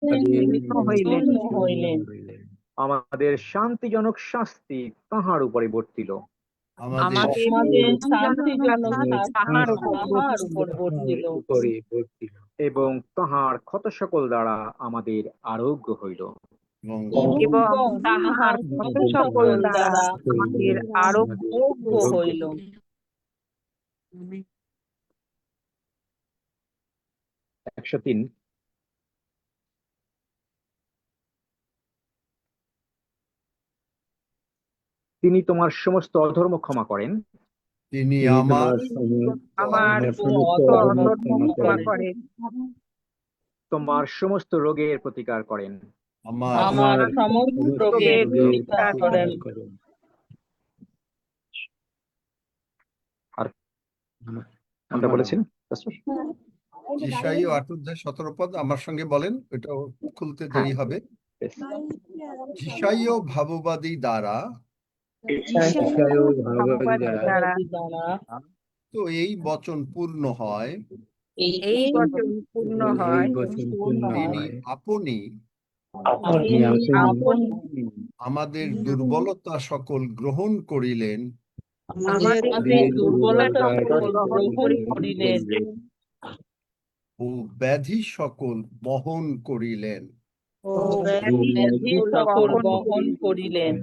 নিমিত্ত হইলেন। হইলেন। আমাদের শান্তিজনক শাস্তি তাহার উপরে বর্তিল। আমাদের আমাদের শান্তিজনক শান্তিজনক শাস্তি তাহার উপর তাহার উপর বর্তিল। এবং তাহার ক্ষত সকল দ্বারা আমাদের আরোগ্য হইল। এবং তাহার ক্ষত সকল দ্বারা আমাদের আরোগ্য হইল। 103। তিনি তোমার সমস্ত অধর্ম ক্ষমা করেন। তিনি আমার আমার সমস্ত অধর্ম ক্ষমা করেন। তোমার সমস্ত রোগের প্রতিকার করেন। আমার সমস্ত রোগের প্রতিকার করেন। আর কোনটা বলেছেন? যিশাই 8 অধ্যায় 17 পদ আমার সঙ্গে বলেন, এটা খুলতে দেরি হবে। যিশাই ভাববাদী দ্বারা তো এই বচন পূর্ণ হয়, এই বচন পূর্ণ হয়, তিনি আপনি আমাদের দুর্বলতা সকল গ্রহণ করিলেন, আমাদের দুর্বলতা গ্রহণ করিলেন ও ব্যাধি সকল বহন করিলেন। ও ব্যাধি সকল বহন করিলেন।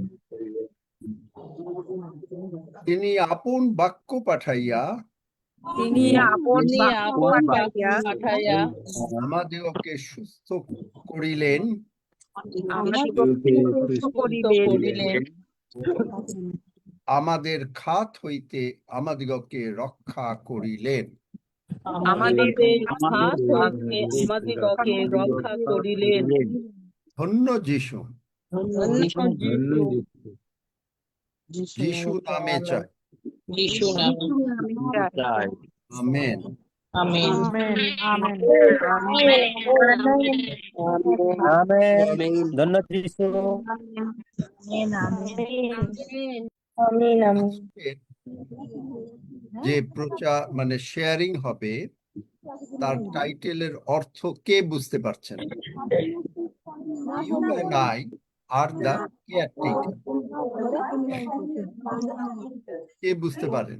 তিনি আপন বাক্য পাঠাইয়া তিনি আপন বাক্য পাঠাইয়া আমাদিগকে সুস্থ করিলেন, আমাদিগকে সুস্থ করিলেন। আমাদের খাত হইতে আমাদিগকে রক্ষা করিলেন। আমাদের হাত হইতে আমাদিগকে রক্ষা করিলেন। ধন্য যিশু, যিশু নামে চাই। যিশু নামে চাই। আমেন। আমেন। আমেন। ধন্যবাদ যিশু। যে প্রচার মানে শেয়ারিং হবে, তার টাইটেলের অর্থ কে বুঝতে পারছেন? You and I are the caretaker. কে বুঝতে পারেন?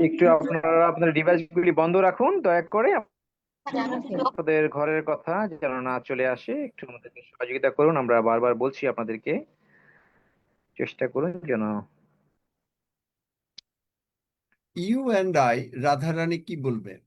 একটু আপনারা আপনাদের ডিভাইসগুলি বন্ধ রাখুন দয়া করে। আপনাদের ঘরের কথা যেন না চলে আসে, একটু আমাদেরকে সহযোগিতা করুন। আমরা বারবার বলছি আপনাদেরকে, চেষ্টা করুন যেন। ইউ অ্যান্ড আই, রাধারানী কি বলবেন?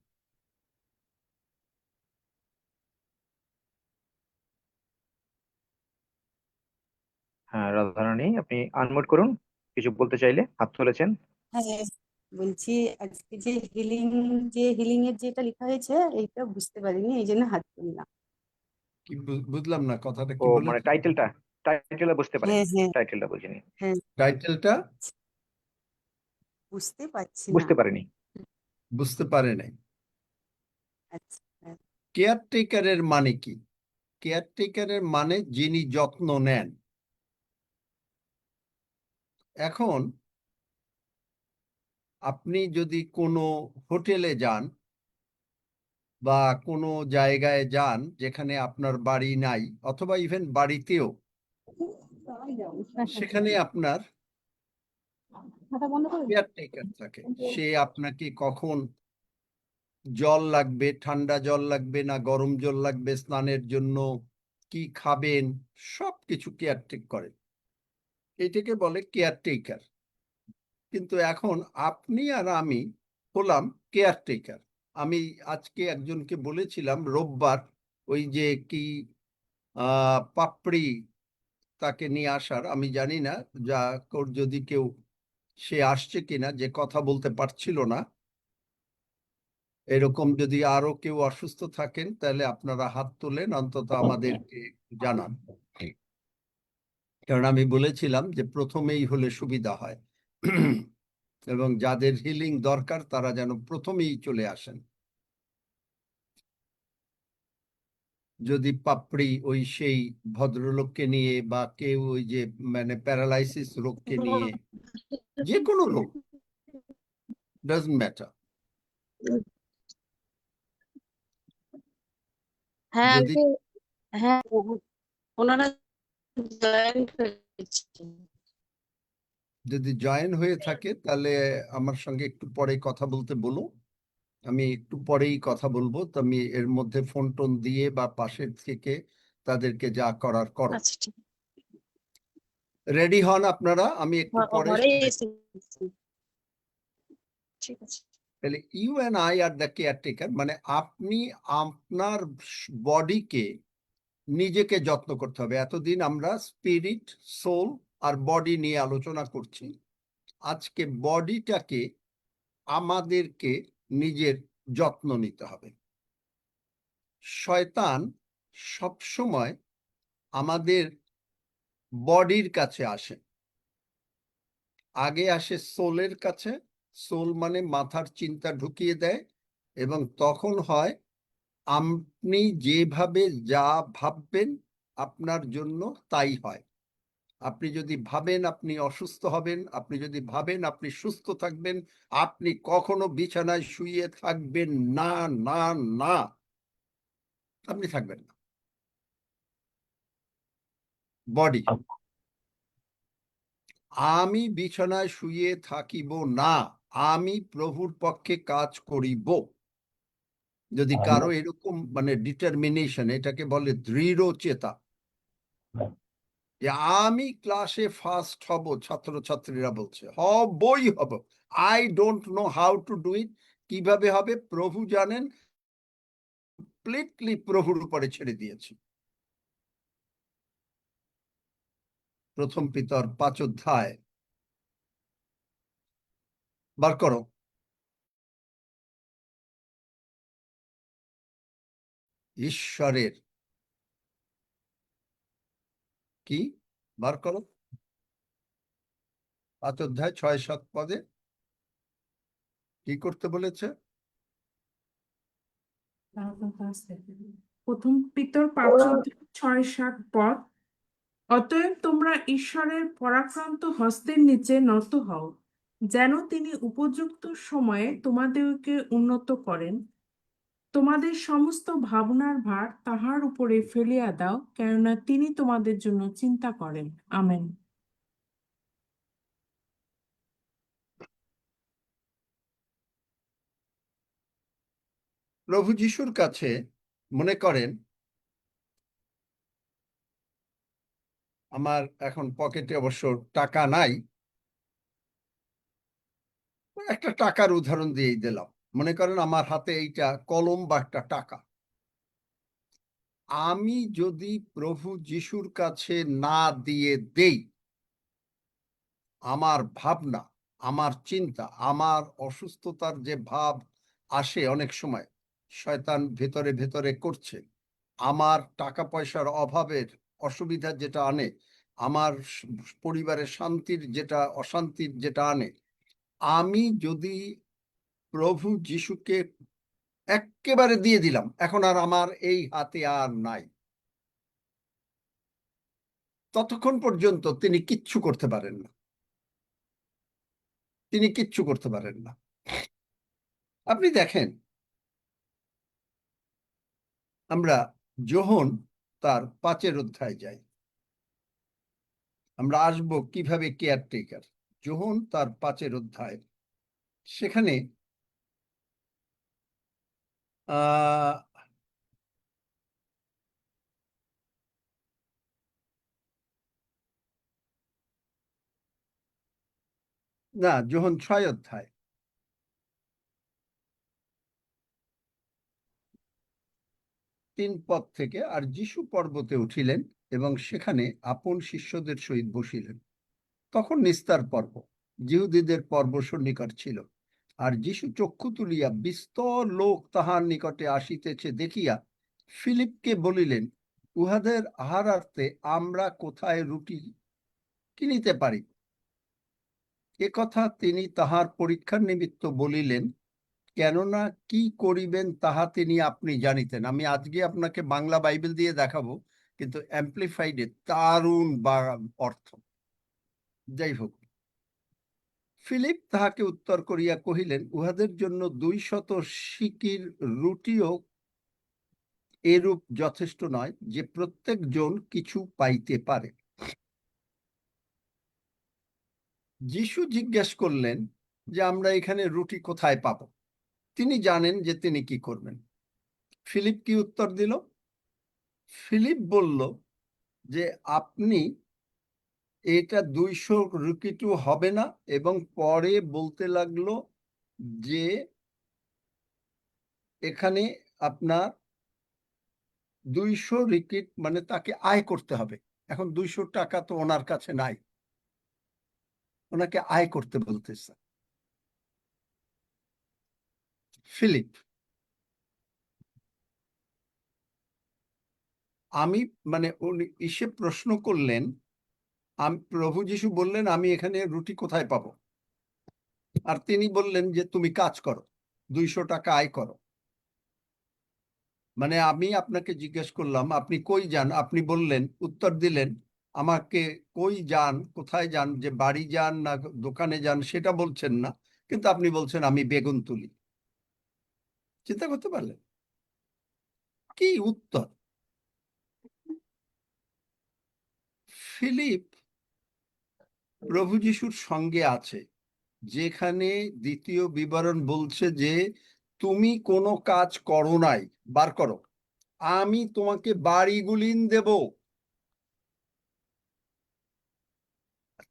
হ্যাঁ রাধারানী, আপনি আনমিউট করুন, কিছু বলতে চাইলে হাত তুলেছেন। হ্যাঁ, বলছি আজকে যে হিলিং এর যেটা লেখা হয়েছে এইটা বুঝতে পারিনি, এই জন্য হাত তুললাম। কি বুঝলাম না কথাটা, ও কি বলেন? মানে টাইটেলটা বুঝতে পারেন? হ্যাঁ টাইটেলটা বুঝিনি। হ্যাঁ, টাইটেলটা বুঝতে পারছি না। বুঝতে পারেনি। বুঝতে পারে নাই। আচ্ছা, কেয়ারটেকারের মানে কি? কেয়ারটেকারের মানে যিনি যত্ন নেন। এখন আপনি যদি কোনো হোটেলে যান বা কোনো জায়গায় যান যেখানে আপনার বাড়ি নাই, অথবা ইভেন বাড়িতেও, সেখানে আপনার কেয়ারটেকার থাকে। সে আপনাকে কখন জল লাগবে, ঠান্ডা জল লাগবে না গরম জল লাগবে, স্নানের জন্য কি খাবেন, সবকিছু কেয়ারটেক করে। এটাকে বলে কেয়ারটেকার। কিন্তু এখন আপনি আর আমি হলাম কেয়ারটেকার। আমি আজকে একজনকে বলেছিলাম রোববার, ওই যে কি পাপড়ি তাকে নিয়ে আসার, আমি জানি না যা যদি কেউ সে আসছে কিনা, যে কথা বলতে পারছিল না। এরকম যদি আরো কেউ অসুস্থ থাকেন তাহলে আপনারা হাত তোলেন, অন্তত আমাদেরকে জানান। কারণ আমি বলেছিলাম যে প্রথমেই হলে সুবিধা হয়, এবং যাদের হিলিং দরকার তারা যেন প্রথমেই চলে আসেন। যদি পাপড়ি ওই সেই ভদ্রলোককে নিয়ে, বা কেউ ওই যে মানে প্যারালাইসিস রোগকে নিয়ে, যে কোনো রোগ, ডাজন্ট ম্যাটার, হ্যাঁ যদি আঙ্কেল, হ্যাঁ ওনারা জয়েন্ট হয়েছে। যদি জয়েন হয়ে থাকে তাহলে আমার সঙ্গে একটু পরে কথা বলতে বলো, আমি একটু পরেই কথা বলবো। তো আমি এর মধ্যে ফোন টোন দিয়ে বা পাশের থেকে তাদেরকে যা করার করো। আচ্ছা ঠিক রেডি হন আপনারা, আমি একটু পরে ঘরে এসেছি। ঠিক আছে। তাহলে you and I are the caretaker, মানে আপনি আপনার বডিকে নিজেকে যত্ন করতে হবে। এতদিন আমরা স্পিরিট, সোল আর বডি নিয়ে আলোচনা করছি। আজকে বডিটাকে আমাদেরকে নিজের যত্ন নিতে হবে। শয়তান সবসময় আমাদের বডির কাছে আসে, আগে আসে সোলের কাছে। সোল মানে মাথার চিন্তা ঢুকিয়ে দেয়, এবং তখন হয় আপনি যেভাবে যা ভাববেন আপনার জন্য তাই হয়। আপনি যদি ভাবেন আপনি অসুস্থ হবেন, আপনি যদি ভাবেন আপনি সুস্থ থাকবেন, আপনি কখনো বিছানায় শুয়ে থাকবেন না, না, না, আপনি থাকবেন না। বডি, আমি বিছানায় শুয়ে থাকিব না, আমি প্রভুর পক্ষে কাজ করিব। যদি কারো এরকম মানে ডিটারমিনেশন, এটাকে বলে দৃঢ় চেতা, যে আমি ক্লাসে ফার্স্ট হব, ছাত্রছাত্রীরা বলছে হবই হব, I don't know how to do it, কিভাবে হবে প্রভু জানেন, কমপ্লিটলি প্রভুর উপরে ছেড়ে দিয়েছি। প্রথম পিতর 5 অধ্যায় বার করো। ঈশ্বরের কি বার করো, 5 অধ্যায় 6-7 পদে কি করতে বলেছে? প্রথম পিতর 5:6-7 পদ। অতএব তোমরা ঈশ্বরের পরাক্রান্ত হস্তের নিচে নত হও, যেন তিনি উপযুক্ত সময়ে তোমাদেরকে উন্নত করেন। তোমাদের সমস্ত ভাবনার ভার তাহার উপরে ফেলিয়া দাও, কেননা তিনি তোমাদের জন্য চিন্তা করেন। আমেন। প্রভু যিশুর কাছে মনে করেন আমার এখন পকেটে অবশ্য টাকা নাই, একটা টাকার উদাহরণ দিয়েই দিলাম। মনে করেন আমার হাতে এইটা কলম বা একটা টাকা, আমি যদি প্রভু যিশুর কাছে না দিয়ে দেই, আমার ভাবনা, আমার চিন্তা, আমার অসুস্থতার যে ভাব আসে অনেক সময়, শয়তান ভেতরে ভেতরে করছে, আমার টাকা পয়সার অভাবের অসুবিধা যেটা আনে, আমার পরিবারের শান্তির যেটা অশান্তির যেটা আনে, আমি যদি প্রভু যিশুকে একেবারে দিয়ে দিলাম, এখন আর আমার এই হাতে আর নাই, ততক্ষণ পর্যন্ত তিনি কিচ্ছু করতে পারেন না, তিনি কিচ্ছু করতে পারেন না। আপনি দেখেন, আমরা যোহন তার 5 অধ্যায় যাই, আমরা আসব কিভাবে কেয়ারটেকার। যোহন তার 5 অধ্যায়, সেখানে আহ না, যোহন 6 অধ্যায়, 3 পদ থেকে। আর যিশু পর্বতে উঠিলেন এবং সেখানে আপন শিষ্যদের সহিত বসিলেন। তখন নিস্তার পর্ব, জিহুদীদের পর্ব সন্নিকট ছিল। আর যিশু চক্ষু তুলিয়া বিস্তর লোক তাহার নিকটে আসিতেছে দেখিয়া ফিলিপকে বলিলেন, উহাদের আহারার্থে আমরা কোথায় রুটি কিনিতে পারি? এ কথা তিনি তাহার পরীক্ষার নিমিত্ত বলিলেন, কেননা কি করিবেন তাহা তিনি আপনি জানিতেন। আমি আজকে আপনাকে বাংলা বাইবেল দিয়ে দেখাবো, কিন্তু অ্যাম্পলিফাইডে দারুণ বা অর্থ। যাই হোক, ফিলিপ তাহাকে উত্তর করিয়া কহিলেন, উহাদের জন্য 200 সিকির রুটিও এরূপ যথেষ্ট নয় যে প্রত্যেকজন কিছু পাইতে পারে। যিশু জিজ্ঞেস করলেন যে আমরা এখানে রুটি কোথায় পাবো। তিনি জানেন যে তিনি কি করবেন। ফিলিপ কি উত্তর দিল? ফিলিপ বলল যে আপনি এটা 200 রুপিটু হবে না, এবং পরে বলতে লাগলো যে এখানে আপনার 200 রিকিট, মানে তাকে আয় করতে হবে। এখন 200 টাকা তো ওনার কাছে নাই, ওনাকে আয় করতে বলতেছে ফিলিপ। আমি মানে উনি এসে প্রশ্ন করলেন, প্রভু যিশু বললেন আমি এখানে রুটি কোথায় পাবো, আর তিনি বললেন যে তুমি কাজ করো, 200 টাকা আয় করো। মানে আমি আপনাকে জিজ্ঞেস করলাম আপনি কই যান, আপনি বললেন, উত্তর দিলেন আমাকে কই যান, কোথায় যান, যে বাড়ি যান না দোকানে যান সেটা বলছেন না, কিন্তু আপনি বলছেন আমি বেগুন তুলি। চিন্তা করতে পারলেন কি উত্তর? ফিলিপ প্রভু যিশুর সঙ্গে আছে, যেখানে দ্বিতীয় বিবরণ বলছে যে তুমি কোনো কাজ করো নাই, বার করো, আমি তোমাকে বাড়িগুলিন দেব।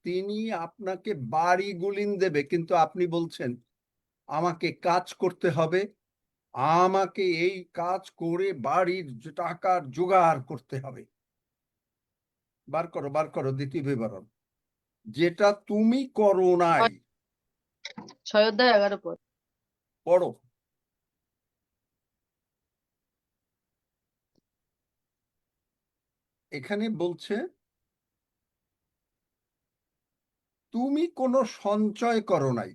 তিনি আপনাকে বাড়িগুলিন দেবে, কিন্তু আপনি বলছেন আমাকে কাজ করতে হবে, আমাকে এই কাজ করে বাড়ির টাকার জোগাড় করতে হবে। বার করো, বার করো দ্বিতীয় বিবরণ, যেটা তুমি করো নাই। 6 অধ্যায় 11 পদ। পড়ো। এখানে বলছে তুমি কোনো সঞ্চয় করো নাই,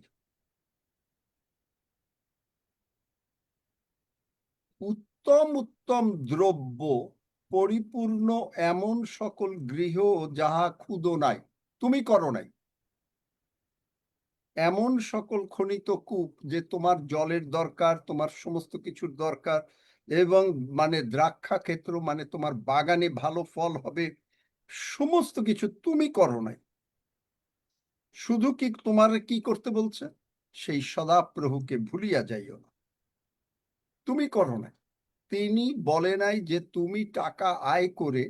উত্তম উত্তম দ্রব্য পরিপূর্ণ এমন সকল গৃহ যাহা ক্ষুধা নাই, তুমি করো নাই। এমন সকল খনিত কূপ যে তোমার জলের দরকার, তোমার সমস্ত কিছুর দরকার, এবং মানে দ্রাক্ষা ক্ষেত্র, মানে তোমার বাগানে ভালো ফল হবে, সমস্ত কিছু তুমি করো নাই। শুধু কি তোমার কি করতে বলছে? সেই সদাপ্রভুকে ভুলিয়া যাইও না, তুমি করো নাই। তিনি বলে নাই যে তুমি টাকা আয় করে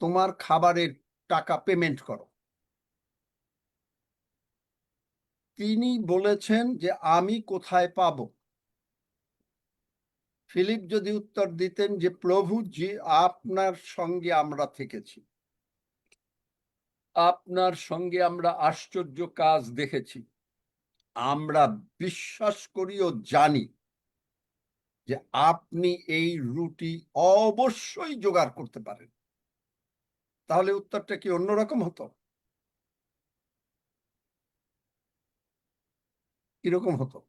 তোমার খাবারের টাকা পেমেন্ট করো। তিনি বলেছেন যে আমি কোথায় পাব। ফিলিপ যদি উত্তর দিতেন যে প্রভু যে আপনার সঙ্গে আমরা থেকেছি, আপনার সঙ্গে আমরা আশ্চর্য কাজ দেখেছি, আমরা বিশ্বাস করি ও জানি যে আপনি এই রুটি অবশ্যই জোগাড় করতে পারেন, তাহলে উত্তরটা কি অন্যরকম হতো? কিরকম হতো?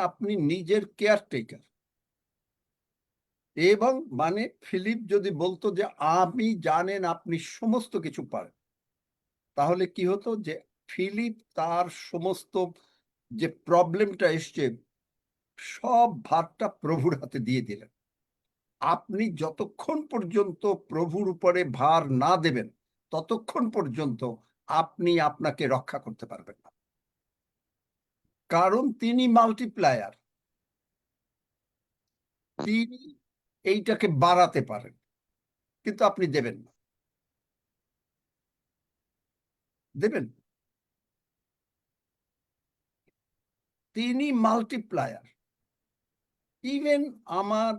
আপনি নিজের কেয়ারটেকার, এবং মানে ফিলিপ যদি বলতো যে আমি জানেন আপনি সমস্ত কিছু পারেন, তাহলে কি হতো যে ফিলিপ তার সমস্ত যে প্রবলেমটা এসছে সব ভারটা প্রভুর হাতে দিয়ে দিলেন। আপনি যতক্ষণ পর্যন্ত প্রভুর উপরে ভার না দেবেন ততক্ষণ পর্যন্ত আপনি আপনাকে রক্ষা করতে পারবেন না, কারণ তিনি মাল্টিপ্লায়ার, তিনি এইটাকে বাড়াতে পারেন, কিন্তু আপনি দেবেন না। দেবেন? তিনি মাল্টিপ্লায়ার। ইভেন আমার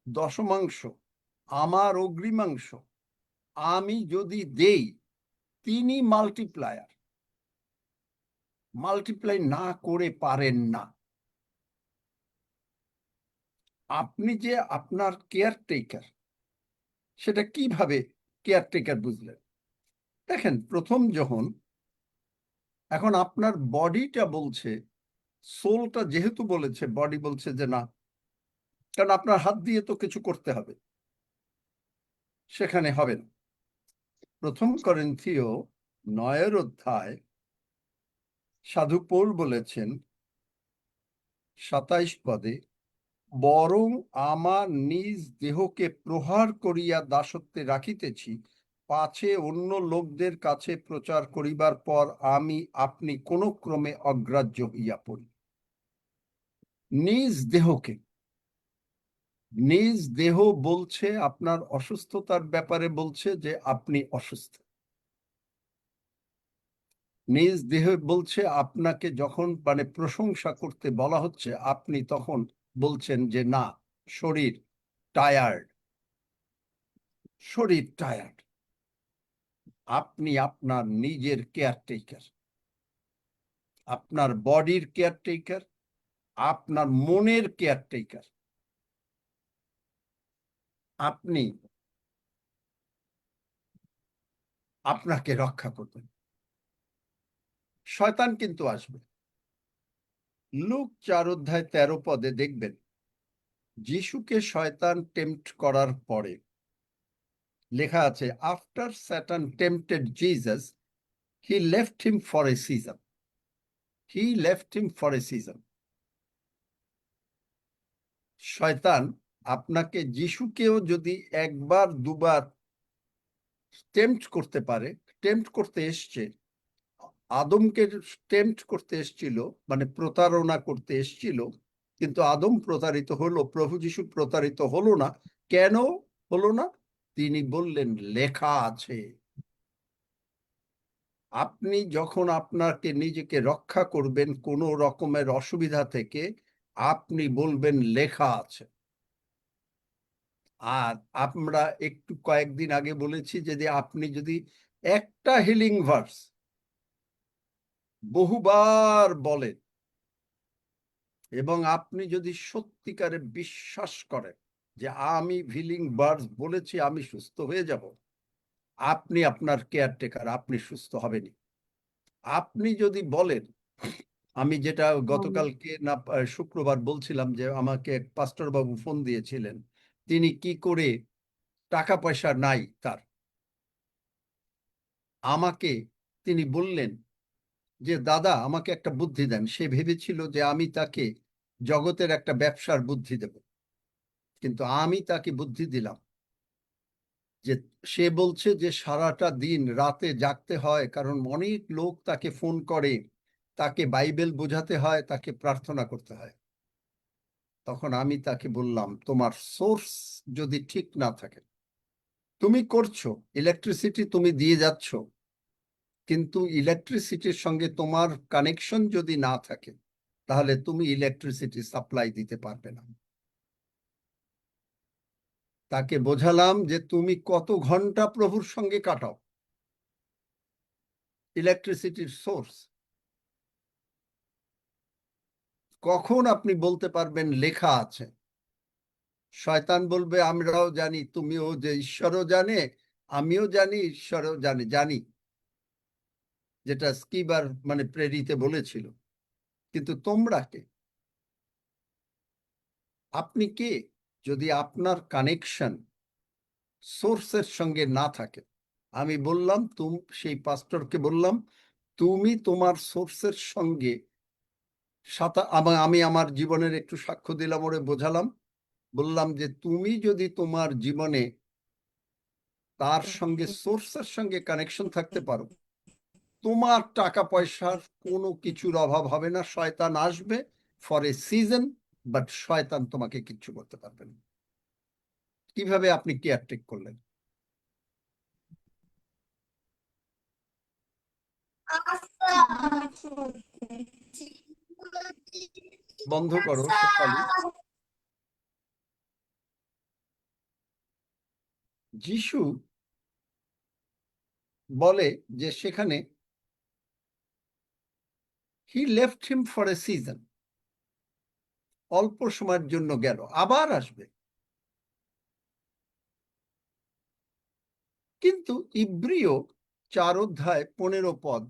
দশমাংশ, আমার অগ্রিমাংশ আমি যদি দেই, তিনি মাল্টিপ্লায়ার, মাল্টিপ্লাই না করে পারেন না। আপনি যে আপনার কেয়ারটেকার, সেটা কিভাবে কেয়ারটেকার বুঝলেন? দেখেন, প্রথম যখন, এখন আপনার বডিটা বলছে, সোলটা যেহেতু বলেছে, বডি বলছে যে না, কারণ আপনার হাত দিয়ে তো কিছু করতে হবে, সেখানে হবে না। প্রথম করিন্থীয় 9 অধ্যায় সাধু পৌল বলেছেন 27 পদে, বরং আমার নিজ দেহকে প্রহার করিয়া দাসত্বে রাখিতেছি, পাছে অন্য লোকদের কাছে প্রচার করিবার পর আপনি কোন ক্রমে অগ্রাহ্য হইয়া পড়ি। নিজ দেহকে, নিজ দেহ বলছে আপনার অসুস্থতার ব্যাপারে, বলছে যে আপনি অসুস্থ। নিজ দেহ বলছে আপনাকে যখন মানে প্রশংসা করতে বলা হচ্ছে, আপনি তখন বলছেন যে না, শরীর টায়ার্ড, শরীর টায়ার্ড। আপনি আপনার নিজের কেয়ারটেকার, আপনার বডির কেয়ারটেকার, আপনার মনের কেয়ারটেকার। আপনি আপনাকে রক্ষা করবেন। শয়তান কিন্তু আসবে। লুক 4:13 দেখবেন, যিশুকে শয়তান টেম্পট করার পরে লেখা আছে, after Satan tempted Jesus, he left him for a season. He left him for a season. শয়তান আপনাকে, যিশুকেও যদি একবার দুবার টেম্পট করতে পারে, টেম্পট করতে এসছে, আদমকে টেম্পট করতে এসছিল, মানে প্রতারণা করতে এসছিল, কিন্তু আদম প্রতারিত হলো, প্রভু যিশু প্রতারিত হলো না। কেন হলো না? তিনি বললেন লেখা আছে। আপনি যখন আপনাকে নিজেকে রক্ষা করবেন কোনো রকমের অসুবিধা থেকে, আপনি বলবেন লেখা আছে। আর আমরা একটু কয়েকদিন আগে বলেছি যে আপনি যদি একটা হিলিং ভার্স বহুবার বলেন এবং আপনি যদি সত্যিকারে বিশ্বাস করেন যে আমি হিলিং ভার্স বলেছি, আমি সুস্থ হয়ে যাব, আপনি আপনার কেয়ারটেকার, আপনি সুস্থ হবেনই। আপনি যদি বলেন, আমি যেটা গতকালকে না শুক্রবার বলছিলাম যে আমাকে এক পাস্টর বাবু ফোন দিয়েছিলেন, তিনি কি করে টাকা পয়সা নাই তার, আমাকে তিনি বললেন যে দাদা আমাকে একটা বুদ্ধি দেন। সে ভেবেছিল যে আমি তাকে জগতের একটা ব্যবসার বুদ্ধি দেব, কিন্তু আমি তাকে বুদ্ধি দিলাম যে সে বলছে যে সারাটা দিন রাতে জাগতে হয়, কারণ অনেক লোক তাকে ফোন করে, তাকে বাইবেল বোঝাতে হয়, তাকে প্রার্থনা করতে হয়। তখন আমি তাকে বললাম, তোমার সোর্স যদি ঠিক না থাকে, তুমি করছো ইলেকট্রিসিটি, তুমি দিয়ে যাচ্ছ, কিন্তু ইলেকট্রিসিটির সঙ্গে তোমার কানেকশন যদি না থাকে, তাহলে তুমি ইলেকট্রিসিটি সাপ্লাই দিতে পারবে না। তাকে বোঝালাম যে তুমি কত ঘন্টা প্রভুর সঙ্গে কাটাও, ইলেকট্রিসিটির সোর্স কখন আপনি বলতে পারবেন লেখা আছে। শয়তান বলবে আমরাও জানি, তুমিও, যে ঈশ্বরও জানে, আমিও জানি, ঈশ্বরও জানে, জানি, যেটা স্কিবার মানে প্রেরিতে বলেছিল, কিন্তু তোমরা কে? আপনি কে? যদি আপনার কানেকশন সোর্সের সঙ্গে না থাকে, আমি বললাম, সেই পাস্টরকে বললাম, তুমি তোমার সোর্সের সঙ্গে আমি আমার জীবনের একটু সাক্ষ্য দিলাম, ওরে বোঝালাম, বললাম যে তুমি যদি তোমার জীবনে তার সঙ্গে সোর্সের সঙ্গে কানেকশন থাকতে পারো, তোমার টাকা পয়সার কোনো কিছুর অভাব হবে না। শয়তান আসবে ফর এ সিজন, বাট শয়তান তোমাকে কিচ্ছু করতে পারবে না। কিভাবে আপনি কেয়ারটেক করলেন? বন্ধ করো শেফালি। যিশু বলে যে সেখানে he left him for a season, অল্প সময়ের জন্য গেল, আবার আসবে। কিন্তু ইব্রিয় 4:15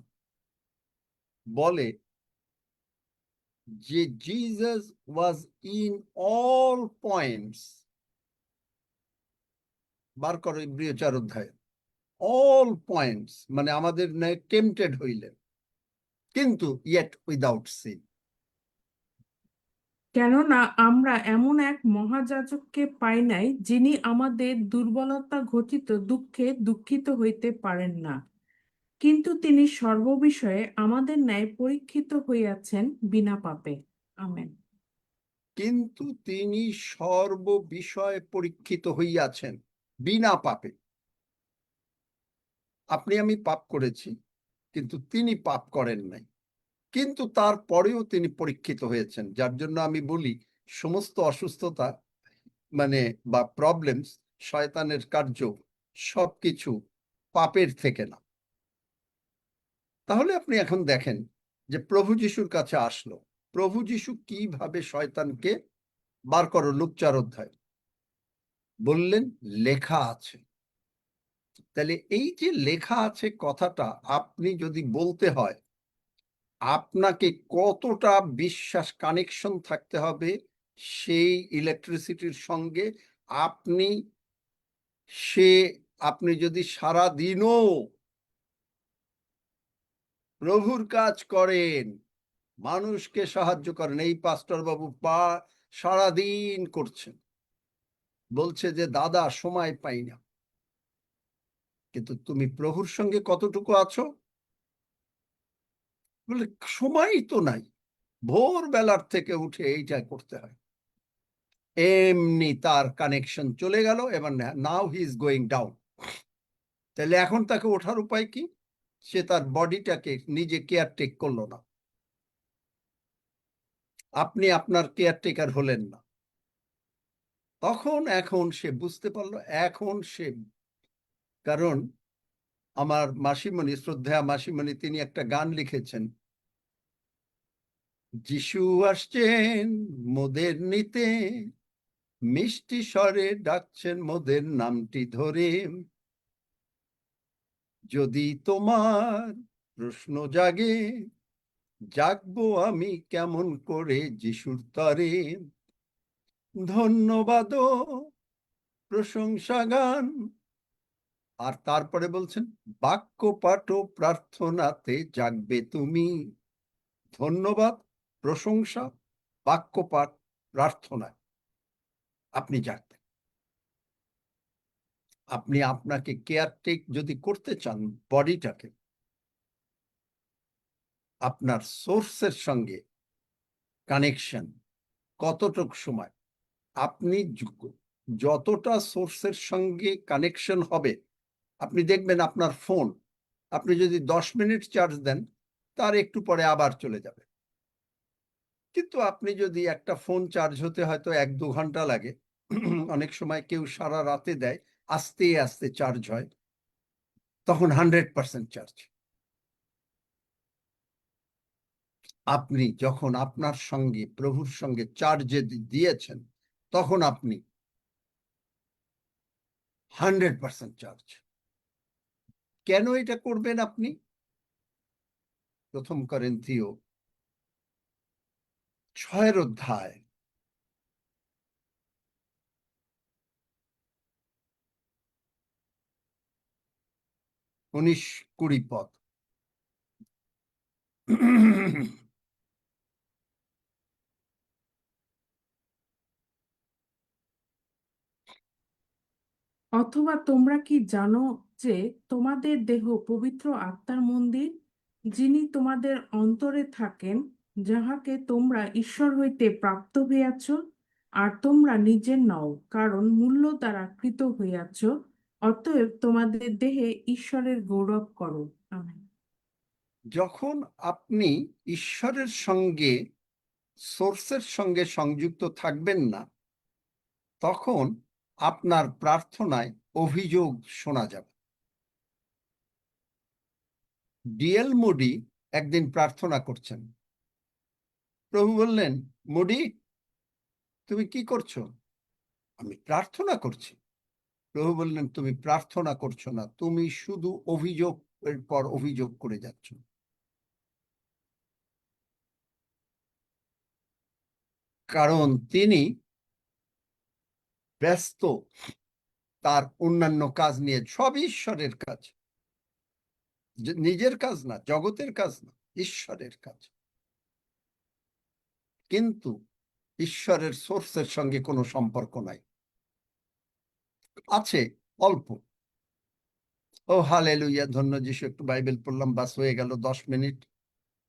বলে যে Jesus was in all points, বার করো ইব্রিয় 4, অল পয়েন্টস মানে আমাদের টেম্পটেড হইলেন, কিন্তু ইয়েট উইদাউট সিন। কেননা আমরা এমন এক মহাযাজককে পাই নাই, যিনি আমাদের দুর্বলতা ঘটিত দুঃখে দুঃখিত হইতে পারেন না, কিন্তু তিনি সর্ববিষয়ে আমাদের ন্যায় পরীক্ষিত হইয়াছেন বিনা পাপে। আমেন। কিন্তু তিনি সর্ব বিষয়ে পরীক্ষিত হইয়াছেন বিনা পাপে। আপনি আমি পাপ করেছি, কিন্তু তিনি পাপ করেন নাই, কিন্তু তারপরেও তিনি পরীক্ষিত হয়েছেন। যার জন্য আমি বলি সমস্ত অসুস্থতা বা প্রবলেমস, শয়তানের কার্য, সবকিছু পাপের থেকে না। তাহলে আপনি এখন দেখেন যে প্রভু যিশুর কাছে আসলো, প্রভু যিশু কিভাবে শয়তানকে বার করো। লুক 4 অধ্যায় বললেন লেখা আছে। তাহলে এই যে লেখা আছে কথাটা আপনি যদি বলতে হয়, আপনাকে কতটা বিশ্বাস কানেকশন থাকতে হবে সেই ইলেকট্রিসিটির সঙ্গে। আপনি যদি সারা দিনও প্রভুর কাজ করেন, মানুষকে সাহায্য করেন, এই পাস্টর বাবু সারাদিন করছেন, বলছে যে দাদা সময় পাই না, কিন্তু তুমি প্রভুর সঙ্গে কতটুকু আছো? বলে সময়ই তো নাই, ভোরবেলার থেকে উঠে এইটা করতে হয়। এমনি তার কানেকশন চলে গেল, এবার নাও হি ইজ গোয়িং ডাউন। তাহলে এখন তাকে ওঠার উপায় কি? সে তার বডিটাকে নিজে কেয়ারটেক করলো না। আপনি আপনার কেয়ারটেকার হলেন না। এখন সে বুঝতে পারলো, কারণ আমার মাসিমণি, শ্রদ্ধেয়া মাসিমণি, তিনি একটা গান লিখেছেন, যিশু আসছেন মোদের নিতে, মিষ্টি স্বরে ডাকছেন মোদের নামটি ধরে, যদি তোমার প্রশ্ন জাগে, জাগবো আমি কেমন করে যিশুর তরে, ধন্যবাদ ও প্রশংসা গান। আর তারপরে বলছেন বাক্য পাঠ ও প্রার্থনাতে জাগবে তুমি। ধন্যবাদ, প্রশংসা, বাক্য পাঠ, প্রার্থনায় আপনি জাগবেন। আপনি আপনাকে কেয়ারটেক যদি করতে চান বডিটাকে, আপনার সোর্সের সঙ্গে কানেকশন কতটুকু সময়, আপনি যতটা সোর্সের সঙ্গে কানেকশন হবে, আপনি দেখবেন আপনার ফোন, আপনি যদি 10 মিনিট চার্জ দেন, তার একটু পরে আবার চলে যাবে। কিন্তু আপনি যদি একটা ফোন চার্জ হতে হয়তো 1-2 ঘন্টা লাগে, অনেক সময় কেউ সারা রাতে দেয়, আস্তে আস্তে চার্জ হয়, তখন 100% চার্জ। আপনি যখন আপনার সঙ্গে প্রভুর সঙ্গে চার্জে দিয়েছেন, তখন আপনি 100% চার্জ। কেন এটা করবেন আপনি? 1 করিন্থীয় 6 অধ্যায় 19-20 পদ। অথবা তোমরা কি জানো যে তোমাদের দেহ পবিত্র আত্মার মন্দির, যিনি তোমাদের অন্তরে থাকেন, যাহাকে তোমরা ঈশ্বর হইতে প্রাপ্ত হইয়াছ, আর তোমরা নিজের নও, কারণ মূল্য দ্বারা কৃত হইয়াছ। অতএব তোমাদের দেহে ঈশ্বরের গৌরব করো। আমেন। যখন আপনি ঈশ্বরের সঙ্গে, সোর্সের সঙ্গে সংযুক্ত থাকবেন না, তখন আপনার প্রার্থনায় অভিযোগ শোনা যাবে। ডিএল মুডি একদিন প্রার্থনা করছেন, প্রভু বললেন, মুডি তুমি কি করছো? আমি প্রার্থনা করছি। প্রভু বললেন, তুমি প্রার্থনা করছো না, তুমি শুধু অভিযোগের পর অভিযোগ করে যাচ্ছ। কারণ তিনি ব্যস্ত তার অন্যান্য কাজ নিয়ে, সব ঈশ্বরের কাজ, নিজের কাজ না, জগতের কাজ না, ঈশ্বরের কাজ। কিন্তু ঈশ্বরের সোর্সের সঙ্গে কোনো সম্পর্ক নাই, আছে অল্প। ও হালেলুয়া, ধন্য যিশু, একটু বাইবেল পড়লাম, বাস হয়ে গেল 10 মিনিট।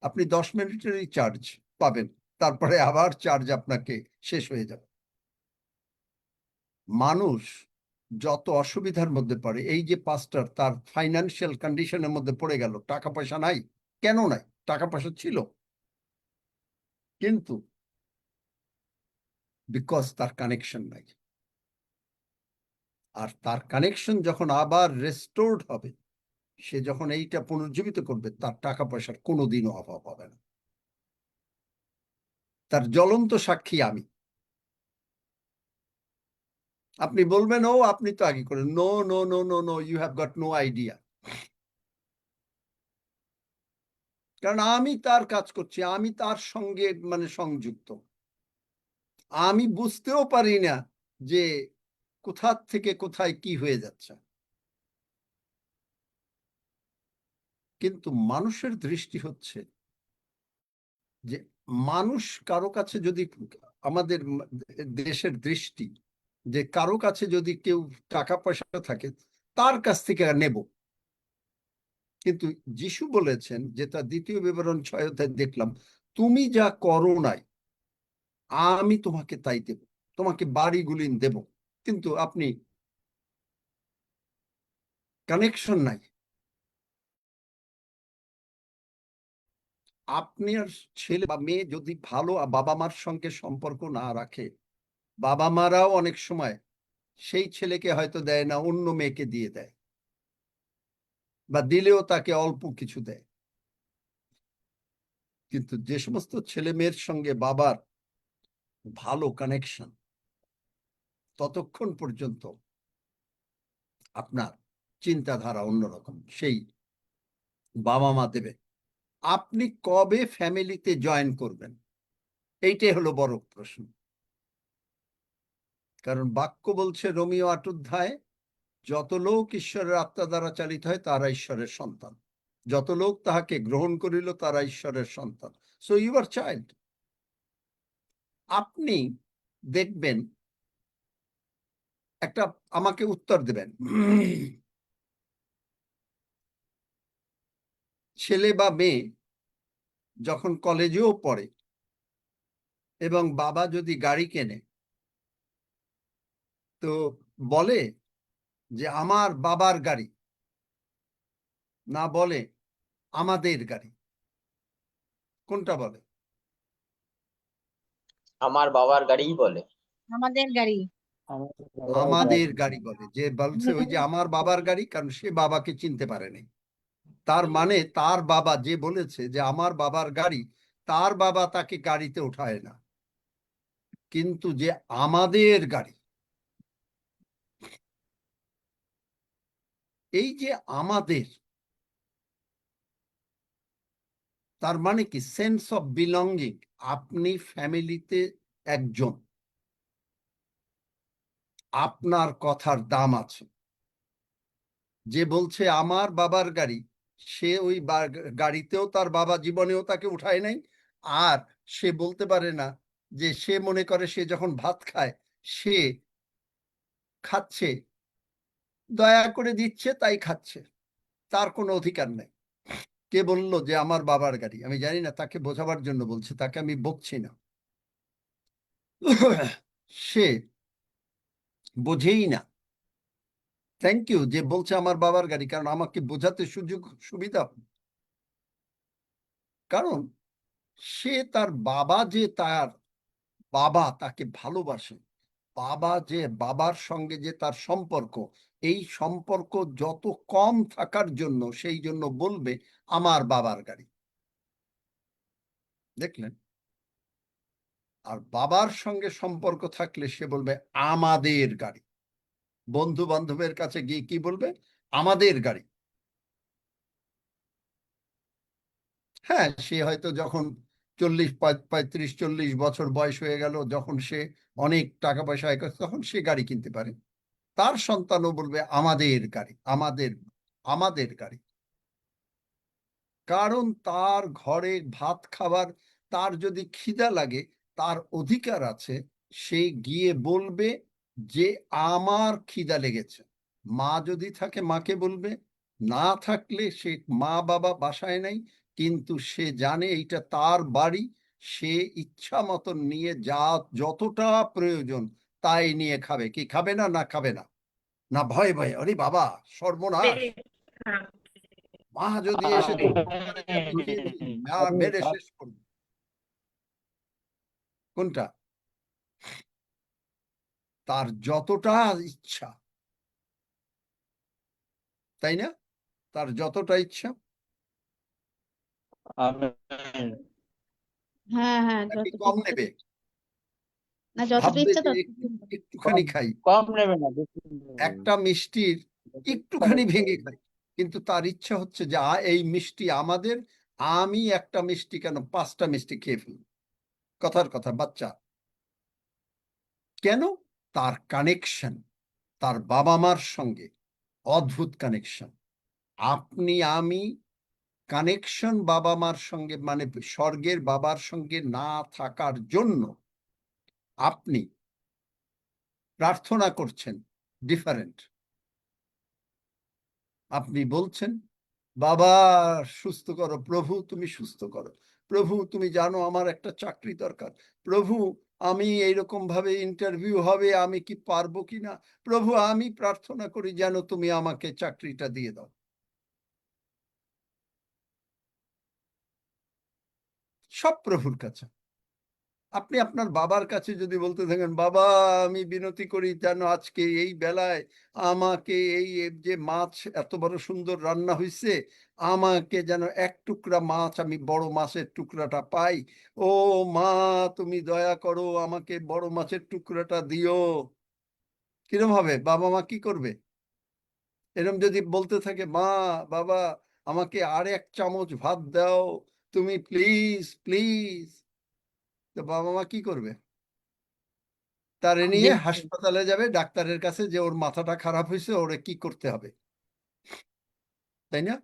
আপনি 10 মিনিটেরই চার্জ পাবেন, তারপরে আবার চার্জ আপনাকে শেষ হয়ে যাবে। মানুষ যত অসুবিধার মধ্যে পড়ে, এই যে পাস্টার তার ফাইন্যান্সিয়াল কন্ডিশনের মধ্যে পড়ে গেল, টাকা পয়সা নাই, কেন নাই? টাকা পয়সা ছিল, কিন্তু বিকজ তার কানেকশন নাই। আর তার কানেকশন যখন আবার রেস্টোর্ড হবে, সে যখন এইটা পুনর্জীবিত করবে, তার টাকা পয়সার কোনোদিনও অভাব হবে না। তার জ্বলন্ত সাক্ষী আমি। আপনি বলবেন, ও আপনি তো আগে করেন। No no no no no, you have got no idea. কারণ আমি তার কাজ করছি, আমি তার সঙ্গে মানে সংযুক্ত। আমি বুঝতেও পারি না যে কোথা থেকে কোথায় কি হয়ে যাচ্ছে, কিন্তু মানুষের দৃষ্টি হচ্ছে যে মানুষ কারো কাছে যদি, আমাদের দেশের দৃষ্টি যে কারো কাছে যদি কেউ টাকা পয়সা থাকে তার কাছ থেকে নেব। কিন্তু যিশু বলেছেন, যেটা 2 বিবরণ 6 অধ্যায় দেখলাম, তুমি যা করো নাই আমি তোমাকে তাই দেব, তোমাকে বাড়িগুলি দেব। কিন্তু আপনি কানেকশন নাই। আপনার ছেলে বা মেয়ে যদি ভালো বাবা মার সঙ্গে সম্পর্ক না রাখে, বাবা মারাও অনেক সময় সেই ছেলেকে হয়তো দেয় না, অন্য মেয়েকে দিয়ে দেয়, বা দিলেও তাকে অল্প কিছু দেয়। কিন্তু যে সমস্ত ছেলে মেয়ের সঙ্গে বাবার ভালো কানেকশন, ততক্ষণ পর্যন্ত আপনার চিন্তাধারা অন্যরকম, সেই বাবা মা দেবে। আপনি কবে ফ্যামিলিতে জয়েন করবেন, এইটাই হলো বড় প্রশ্ন। কারণ বাক্য বলছে রোমীয় 8 অধ্যায়, যত লোক ঈশ্বরের আত্মা দ্বারা চালিত হয় তারা ঈশ্বরের সন্তান, যত লোক তাহাকে গ্রহণ করিল তারা ঈশ্বরের সন্তান। So you are child. আপনি দেখবেন, একটা আমাকে উত্তর দেবেন, ছেলে বা মেয়ে যখন কলেজেও পড়ে এবং বাবা যদি গাড়ি কেনে, তো বলে যে আমার বাবার গাড়ি, না বলে আমাদের গাড়ি? কোনটা বলে? আমার বাবার গাড়িই বলে। আমাদের গাড়ি। আমাদের গাড়ি বলে। যে বলছে ওই যে আমার বাবার গাড়ি, কারণ সে বাবাকে চিনতে পারেনি। তার মানে তার বাবা যে বলেছে যে আমার বাবার গাড়ি, তার বাবা তাকে গাড়িতে ওঠায় না। কিন্তু যে আমাদের গাড়ি, এই যে আমাদের, তার মানে কি? Sense of belonging. আপনি ফ্যামিলিতে একজন, আপনার কথার দাম আছে। যে বলছে আমার বাবার গাড়ি, সে ওই গাড়িতেও তার বাবা জীবনেও তাকে উঠায় নাই। আর সে বলতে পারে না যে, সে মনে করে সে যখন ভাত খায়, সে খাচ্ছে, দয়া করে দিচ্ছে তাই খাচ্ছে, তার কোনো অধিকার নেই। কে বলল যে আমার বাবার গাড়ি? আমি জানি না, তাকে বোঝাবার জন্য বলছে, তাকে আমি বকছি না। সে বোঝেই না। থ্যাংক ইউ যে বলছে আমার বাবার গাড়ি, কারণ আমাকে বোঝাতে সুযোগ সুবিধা হবে। কারণ সে তার বাবা, যে তার বাবা তাকে ভালোবাসে, বাবা যে বাবার সঙ্গে যে তার সম্পর্ক, এই সম্পর্ক যত কম থাকার জন্য সেই জন্য বলবে আমার বাবার গাড়ি। দেখলেন? আর বাবার সঙ্গে সম্পর্ক থাকলে সে বলবে আমাদের গাড়ি। বন্ধু বান্ধবের কাছে গিয়ে কি বলবে? আমাদের গাড়ি। হ্যাঁ, সে হয়তো যখন 35-40 বছর বয়স হয়ে গেল, যখন সে অনেক টাকা পয়সা আয় করে, তখন সে গাড়ি কিনতে পারে। তার সন্তানও বলবে আমাদের গাড়ি, আমাদের আমাদের গাড়ি। কারণ তার ঘরে ভাত খাবার, তার যদি খিদা লাগে, তার অধিকার আছে, সে গিয়ে বলবে যে আমার খিদা লেগেছে। মা যদি থাকে মাকে বলবে, না থাকলে সে মা বাবা বাসায় নাই, কিন্তু সে জানে এইটা তার বাড়ি, সে ইচ্ছা মতন নিয়ে যতটা প্রয়োজন তাই নিয়ে খাবে। কি খাবে না? না খাবে না? না ভয় ভয়, আরে বাবা সর্বনাশ, মা যদি এসে দোকানে যা ঢুকিয়েছি মেরে শেষ করবে। কোনটা? তার যতটা ইচ্ছা, তাই না? তার যতটা ইচ্ছা, আমেন। হ্যাঁ হ্যাঁ, নাকি যতটা কম ইচ্ছা নেবে? না, যতটা ভাববে ইচ্ছা যে ততটুকু। একটুখানি খাই, কম নেবে না, বেশি নেবে। একটা মিষ্টির একটুখানি ভেঙে খাই, কিন্তু তার ইচ্ছা হচ্ছে যে এই মিষ্টি আমাদের, আমি একটা মিষ্টি কেন 5টা মিষ্টি খেয়ে ফেলব। কথার কথা বাচ্চা। কেন? তার কানেকশন তার বাবা মার সঙ্গে অদ্ভুত কানেকশন। আপনি আমি কানেকশন বাবা মার সঙ্গে, মানে স্বর্গের বাবার সঙ্গে না থাকার জন্য আপনি প্রার্থনা করছেন ডিফারেন্ট। আপনি বলছেন, বাবা সুস্থ করো, প্রভু তুমি সুস্থ করো, প্রভু তুমি জানো আমার একটা চাকরি দরকার, প্রভু আমি এইরকম ভাবে ইন্টারভিউ হবে, আমি কি পারবো কিনা, প্রভু আমি প্রার্থনা করি যেন তুমি আমাকে চাকরিটা দিয়ে দাও। সব প্রভুর কাছে। আপনি আপনার বাবার কাছে যদি বলতে থাকেন, বাবা আমি বিনতি করি যেন আজকে এই বেলায় আমাকে এই যে মাছ এত বড় সুন্দর রান্না হয়েছে, আমাকে যেন এক টুকরা মাছ, আমি বড় মাছের টুকরাটা পাই, ও মা তুমি দয়া করো আমাকে বড় মাছের টুকরাটা দিও। কিরম হবে? বাবা মা কি করবে? এরম যদি বলতে থাকে, মা বাবা আমাকে আর 1 চামচ ভাত দাও তুমি, প্লিজ প্লিজ, তো বাবা মা কি করবে? তারে নিয়ে হাসপাতালে যাবে, ডাক্তারের কাছে, যে ওর মাথাটা খারাপ হয়েছে, ওরে কি করতে হবে, তাই না?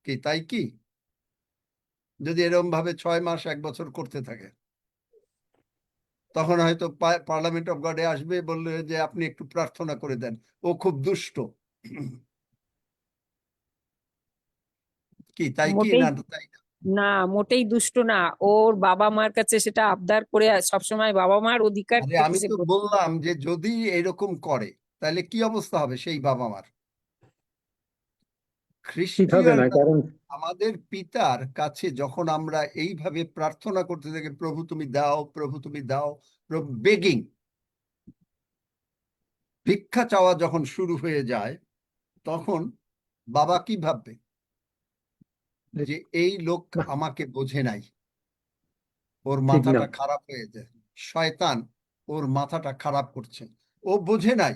কি তাই কি? যদি এরকম ভাবে 6 মাস 1 বছর করতে থাকে, তখন হয়তো পার্লামেন্ট অফ গডে আসবে, বললে যে আপনি একটু প্রার্থনা করে দেন, ও খুব দুষ্ট। কি তাই কি মোটেই না তাই না? না, মোটেই দুষ্ট না। ওর বাবা মার কাছে সেটা আবদার করে সবসময় বাবা মার অধিকার আরে থেকে আমি সে তো বললাম যে যদি এরকম করে তাহলে কি অবস্থা হবে সেই বাবা মার। ঠিক হবে খ্রিস্টিয়ান না, কারণ আমাদের পিতার কাছে যখন আমরা এইভাবে প্রার্থনা করতে থাকি, প্রভু তুমি দাও, প্রভু তুমি দাও, বেগিং, ভিক্ষা চাওয়া যখন শুরু হয়ে যায়, তখন বাবা কি ভাববে? যে এই লোক আমাকে বোঝে নাই, ওর ঠিক না। মাথাটা খারাপ হয়ে যায়, শয়তান ওর মাথাটা খারাপ করছে, ও বোঝে নাই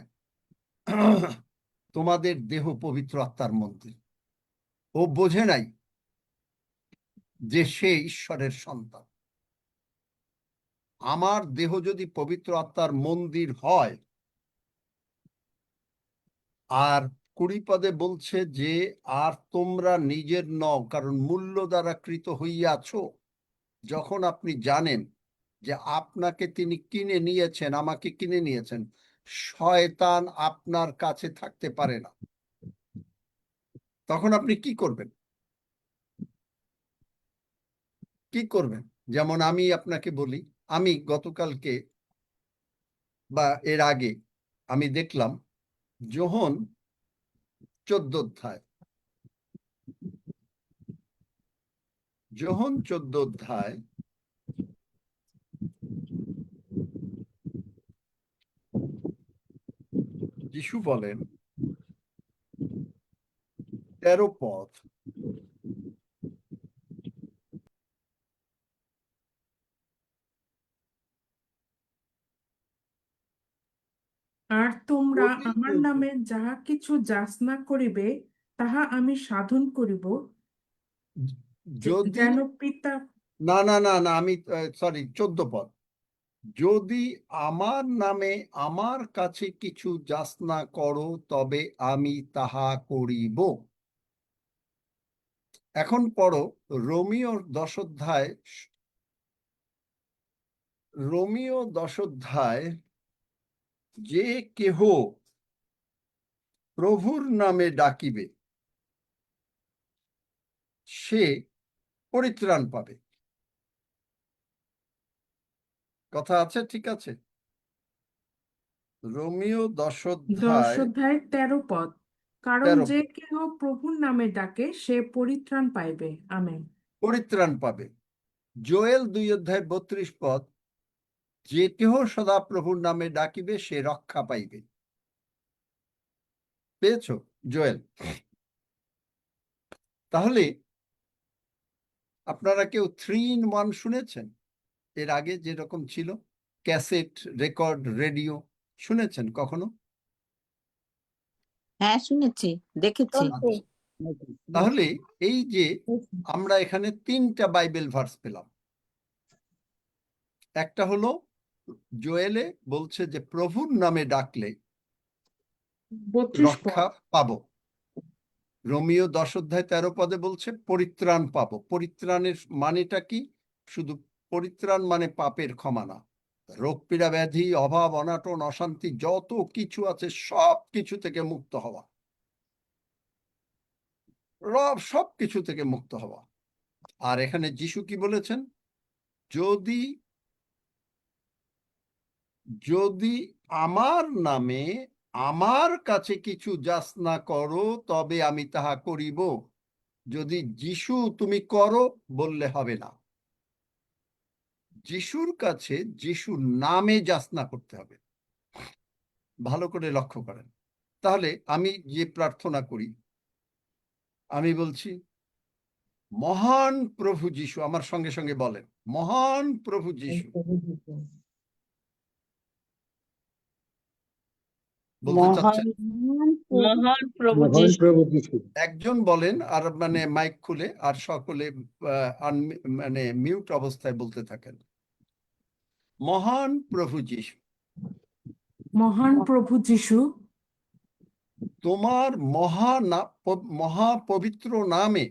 তোমাদের দেহ পবিত্র আত্মার মন্দির, ও বোঝে নাই যে সে ঈশ্বরের সন্তান। আমার দেহ যদি পবিত্র আত্মার মন্দির হয়, আর 20 পদে বলছে যে আর তোমরা নিজের নও, কারণ মূল্য দ্বারা কৃত হইয়াছ। যখন আপনি জানেন যে আপনাকে তিনি কিনে নিয়েছেন, আমাকে কিনে নিয়েছেন, শয়তান আপনার কাছে থাকতে পারে না। তখন আপনি কি করবেন? কি করবেন? যেমন আমি আপনাকে বলি, আমি গতকালকে বা এর আগে আমি দেখলাম যোহন 14 অধ্যায়, যোহন 14 অধ্যায় যিশু বলেন 13 পদ, আর তোমরা যদি আমার নামে যাহা কিছু যাচনা করিবে তাহা আমি সাধন করিব, যদি যেন পিতা। না না না না, আমি সরি 14 পদ, যদি আমার নামে আমার কাছে কিছু যাচনা করো তবে আমি তাহা করিব। এখন পড়ো রোমিওর 10 অধ্যায় রোমিও 10 অধ্যায়, যে কেহ প্রভুর নামে ডাকিবে সে পরিত্রাণ পাবে। কথা আছে? ঠিক আছে। রোমিও 10 অধ্যায় 10 অধ্যায় 13 পদ। কারণ 13 যে কেহ প্রভুর নামে ডাকে সে পরিত্রাণ পাইবে। আমেন। পরিত্রাণ পাবে। জোয়েল 2 অধ্যায় 32 পদ, যে কেহ সদা প্রভুর নামে ডাকিবে সে রক্ষা পাইবে। পেয়েছো জোয়েল? তাহলে আপনারা কেউ 3-in-1 শুনেছেন? এর আগে যেরকম ছিল ক্যাসেট, রেকর্ড, রেডিও, শুনেছেন কখনো? হ্যাঁ, শুনেছি, দেখেছি। আচ্ছা, তাহলে এই যে আমরা এখানে 3টা বাইবেল ভার্স পেলাম। একটা হলো জোয়েলে বলছে যে প্রভুর নামে ডাকলে 32 পদ। রক্ষা পাবো। রোমিও 10 অধ্যায় 13 পদে বলছে পরিত্রাণ পাবো। পরিত্রাণের মানেটা কি? শুধু পরিত্রাণ মানে পাপের ক্ষমা না, রোগ পীড়া, ব্যাধি, অভাব, অনাটন, অশান্তি যত কিছু আছে সব কিছু থেকে মুক্ত হওয়া। সব কিছু থেকে মুক্ত হওয়া। আর এখানে যিশু কি বলেছেন? যদি যদি আমার নামে আমার কাছে কিছু যাচনা করো তবে আমি তাহা করিব। যদি যিশু তুমি করো বললে হবে না, যিশুর কাছে যিশুর নামে যাচনা করতে হবে। ভালো করে লক্ষ্য করেন। তাহলে আমি যে প্রার্থনা করি, আমি বলছি মহান প্রভু যিশু, আমার সঙ্গে সঙ্গে বলেন মহান প্রভু যিশু। বলতে চাচ্ছেন? মহান প্রভু মহান যিশু। প্রভু যিশু। একজন বলেন, আর মানে মাইক খুলে, আর সকলে মানে মিউট অবস্থায় বলতে থাকেন। মহান প্রভু যিশু, মহান প্রভু যিশু, তোমার মহাপবিত্র নামে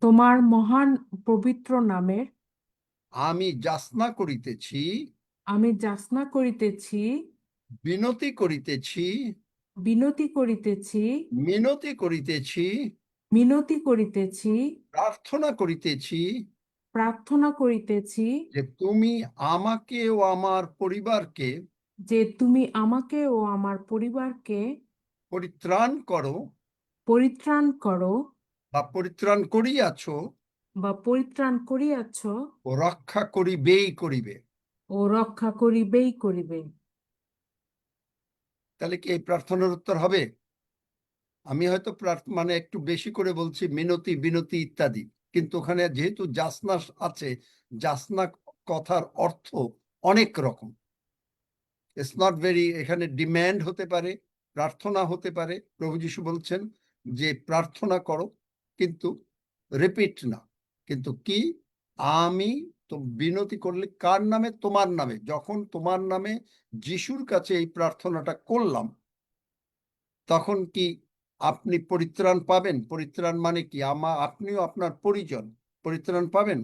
তোমার মহান পবিত্র নামের আমি যাচনা করিতেছি, আমি যাচনা করিতেছি, বিনতি করিতেছি, বিনতি করিতেছি, মিনতি করিতেছি, মিনতি করিতেছি, প্রার্থনা করিতেছি প্রার্থনা করিতেছি, যে তুমি আমাকে ও আমার পরিবারকে যে তুমি আমাকে ও আমার পরিবারকে পরিত্রাণ করো পরিত্রাণ করো বা পরিত্রাণ করিয়াছ বা পরিত্রাণ করিয়াছ ও রক্ষা করিবেই করিবে। ও রক্ষা করিবেই করিবে। তাহলে কি এই প্রার্থনার উত্তর হবে? আমি হয়তো মানে একটু বেশি করে বলছি মিনতি, বিনতি ইত্যাদি, কিন্তু ওখানে যেহেতু যাচনা আছে, যাচনা কথার অর্থ অনেক রকম। ইটস নট ভেরি, এখানে ডিম্যান্ড হতে পারে, প্রার্থনা হতে পারে। প্রভু যিশু বলছেন যে প্রার্থনা করো, কিন্তু রিপিট না। কিন্তু কি? আমি তো বিনতি করলে কার নামে? তোমার নামে। যখন তোমার নামে যিশুর কাছে এই প্রার্থনাটা করলাম, তখন কি আপনি পরিত্রাণ পাবেন? পরিত্রাণ মানে কি? আপনিও আপনার পরিজন পরিত্রাণ পাবেন।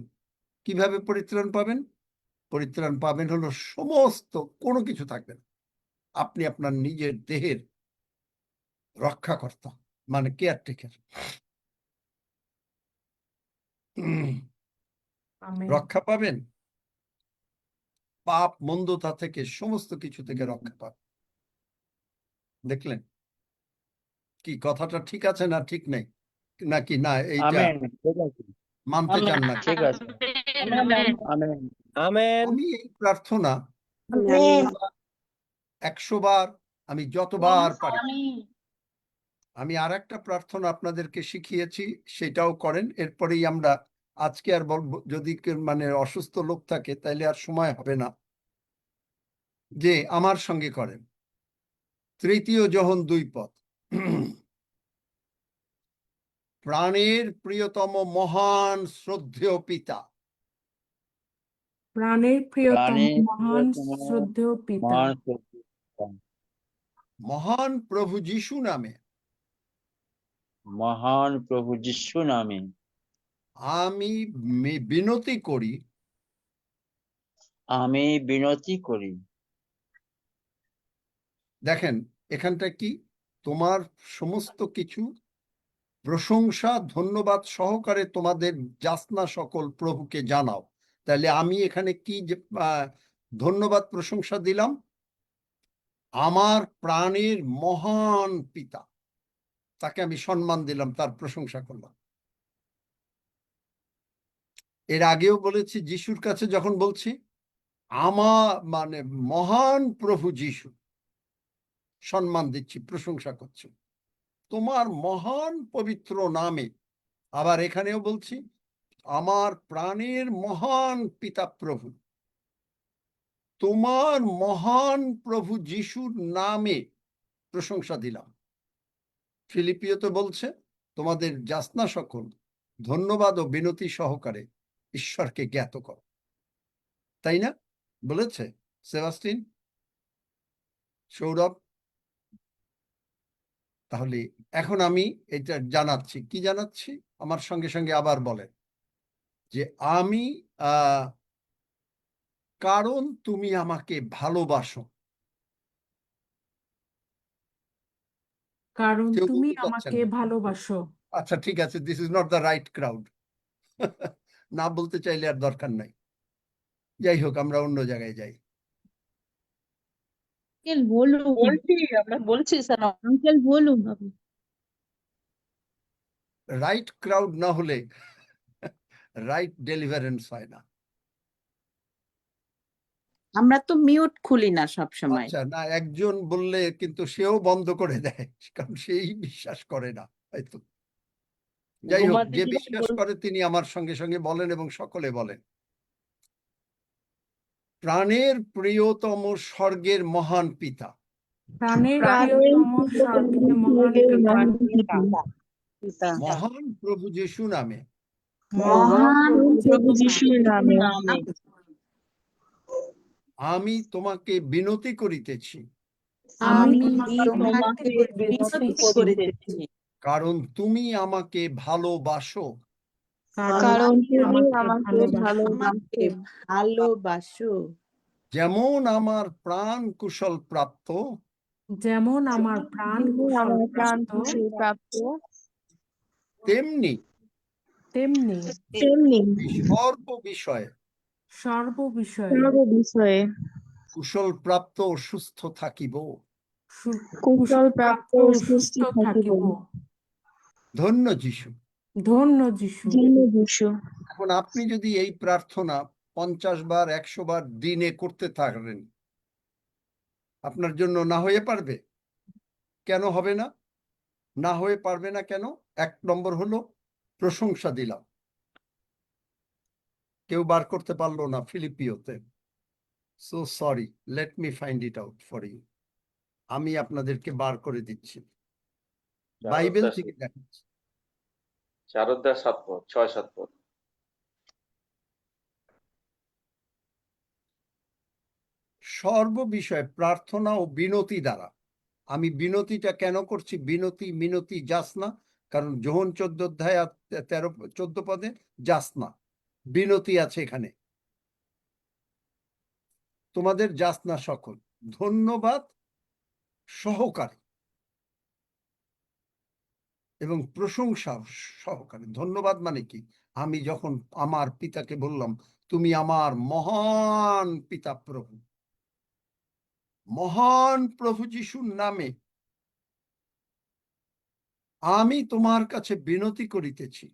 কিভাবে পরিত্রাণ পাবেন? পরিত্রাণ পাবেন হলো সমস্ত কোনো কিছু থাকবে না, আপনি আপনার নিজের দেহের রক্ষাকর্তা, মানে কেয়ারটেকার। আমেন। রক্ষা পাবেন, পাপ মন্দতা থেকে, সমস্ত কিছু থেকে রক্ষা পাবেন। দেখলেন কি কথাটা ঠিক আছে না ঠিক নেই? নাকি না এইটা আমেন। ঠিক আছে। মানতে চান না? ঠিক আছে। আমেন। আমেন। আমেন। আমি এই প্রার্থনা আমেন। 100 বার, আমি যতবার পারি। আমি আর একটা প্রার্থনা আপনাদেরকে শিখিয়েছি, সেটাও করেন। এরপরেই আমরা আজকে আর বলবো, যদি মানে অসুস্থ লোক থাকে তাহলে আর সময় হবে না, যে আমার সঙ্গে করেন। 3 যোহন 2 পদ। প্রাণের প্রিয়তম মহান শ্রদ্ধেয় পিতা, প্রাণের প্রিয়তম প্রাণের মহান প্রিয়তম শ্রদ্ধেয় পিতা, মহান সত্যিকার, মহান প্রভু যিশু নামে মহান প্রভু যিশু নামে আমি বিনতি করি আমি বিনতি করি। দেখেন এখানটা কি, তোমার সমস্ত কিছু প্রশংসা ধন্যবাদ সহকারে তোমাদের যাচনা সকল প্রভুকে জানাও। তাহলে আমি এখানে কি ধন্যবাদ প্রশংসা দিলাম? আমার প্রাণের মহান পিতা, তাকে আমি সম্মান দিলাম, তার প্রশংসা করলাম। এর আগেও বলেছি যিশুর কাছে যখন বলছি মানে মহান প্রভু যিশু, সম্মান দিচ্ছি, প্রশংসা করছি তোমার মহান পবিত্র নামে। আবার এখানেও বলছি আমার প্রাণের মহান পিতা প্রভু, তোমার মহান প্রভু যিশুর নামে প্রশংসা দিলাম। ফিলিপিওতে বলছে তোমাদের যাচনা সকল ধন্যবাদ ও বিনতি সহকারে ঈশ্বরকে জ্ঞাত করো, তাই না? বলেছে সেবাস্টিন, সৌরভ। তাহলে এখন আমি এটা জানাচ্ছি, কি জানাচ্ছি? আমার সঙ্গে সঙ্গে আবার বলেন যে আমি কারণ তুমি আমাকে ভালোবাসো। কারণ কেউ তুমি বলতে চাচ্ছেন আমাকে না? ভালোবাসো। আচ্ছা ঠিক আছে, this is not the right crowd. না বলতে চাইলে আর দরকার নাই। যাই হোক, আমরা অন্য জায়গায় যাই। আঙ্কেল বলুন, বলছি, আমরা বলছি স্যার। আঙ্কেল বলুন আপনি। রাইট ক্রাউড না হলে রাইট ডেলিভারেন্স হয় না। আমরা তো মিউট খুলি না সব সময়। আচ্ছা, না একজন বললে কিন্তু সেও বন্ধ করে দেয়, কারণ সেই বিশ্বাস করে না হয়তো। যাই হোক, ঘুমাতে যে গিয়ে বিশ্বাস করে তিনি আমার সঙ্গে সঙ্গে বলেন এবং সকলে বলেন, প্রাণের প্রিয়তম স্বর্গের মহান পিতা, প্রাণের প্রিয়তম স্বর্গের মহান পিতা, মহান প্রভু যিশু নামে মহান প্রভু যিশুর নামে আমি তোমাকে বিনতি করিতেছি, আমি তোমাকে বিনতি করিতেছি, কারণ তুমি আমাকে ভালোবাসো। কারণ তুমি আমাকে আমাকে ভালোবাসো। যেমন আমার প্রাণ কুশল প্রাপ্ত, যেমন আমার প্রাণ কুশল প্রাপ্ত, তেমনি তেমনি সর্ববিষয়ে কুশল প্রাপ্ত ও সুস্থ থাকিব। কুশল প্রাপ্ত ও সুস্থ থাকিব। ধন্য যিশু। ধন্য যিশু। এখন আপনি যদি এই প্রার্থনা 50 বার 100 বার দিনে করতে থাকেন, আপনার জন্য না হয়ে পারবে? কেন হবে না? না হয়ে পারবে না কেন? 1 নম্বর হলো প্রশংসা দিলাম, কেউ বার করতে পারলো না ফিলিপিওতে। So sorry, let me find it out for you. আমি আপনাদেরকে বার করে দিচ্ছি, বাইবেল থেকে দেখাচ্ছি। 4 অধ্যায় 7 পদ, 6-7 পদ। সর্ববিষয়ে প্রার্থনা ও বিনতি দ্বারা। আমি বিনতিটা কেন করছি? বিনতি মিনতি যাচনা, কারণ যোহন 14 অধ্যায় 13-14 পদে যাচনা, বিনতি আছে এখানে। তোমাদের যাচনা সকল ধন্যবাদ সহকারে এবং প্রশংসা সহকারে। ধন্যবাদ মানে কি? আমি যখন আমার পিতাকে বললাম তুমি আমার মহান পিতা প্রভু, মহান প্রভু যিশুর নামে আমি তোমার কাছে বিনতি করিতেছি,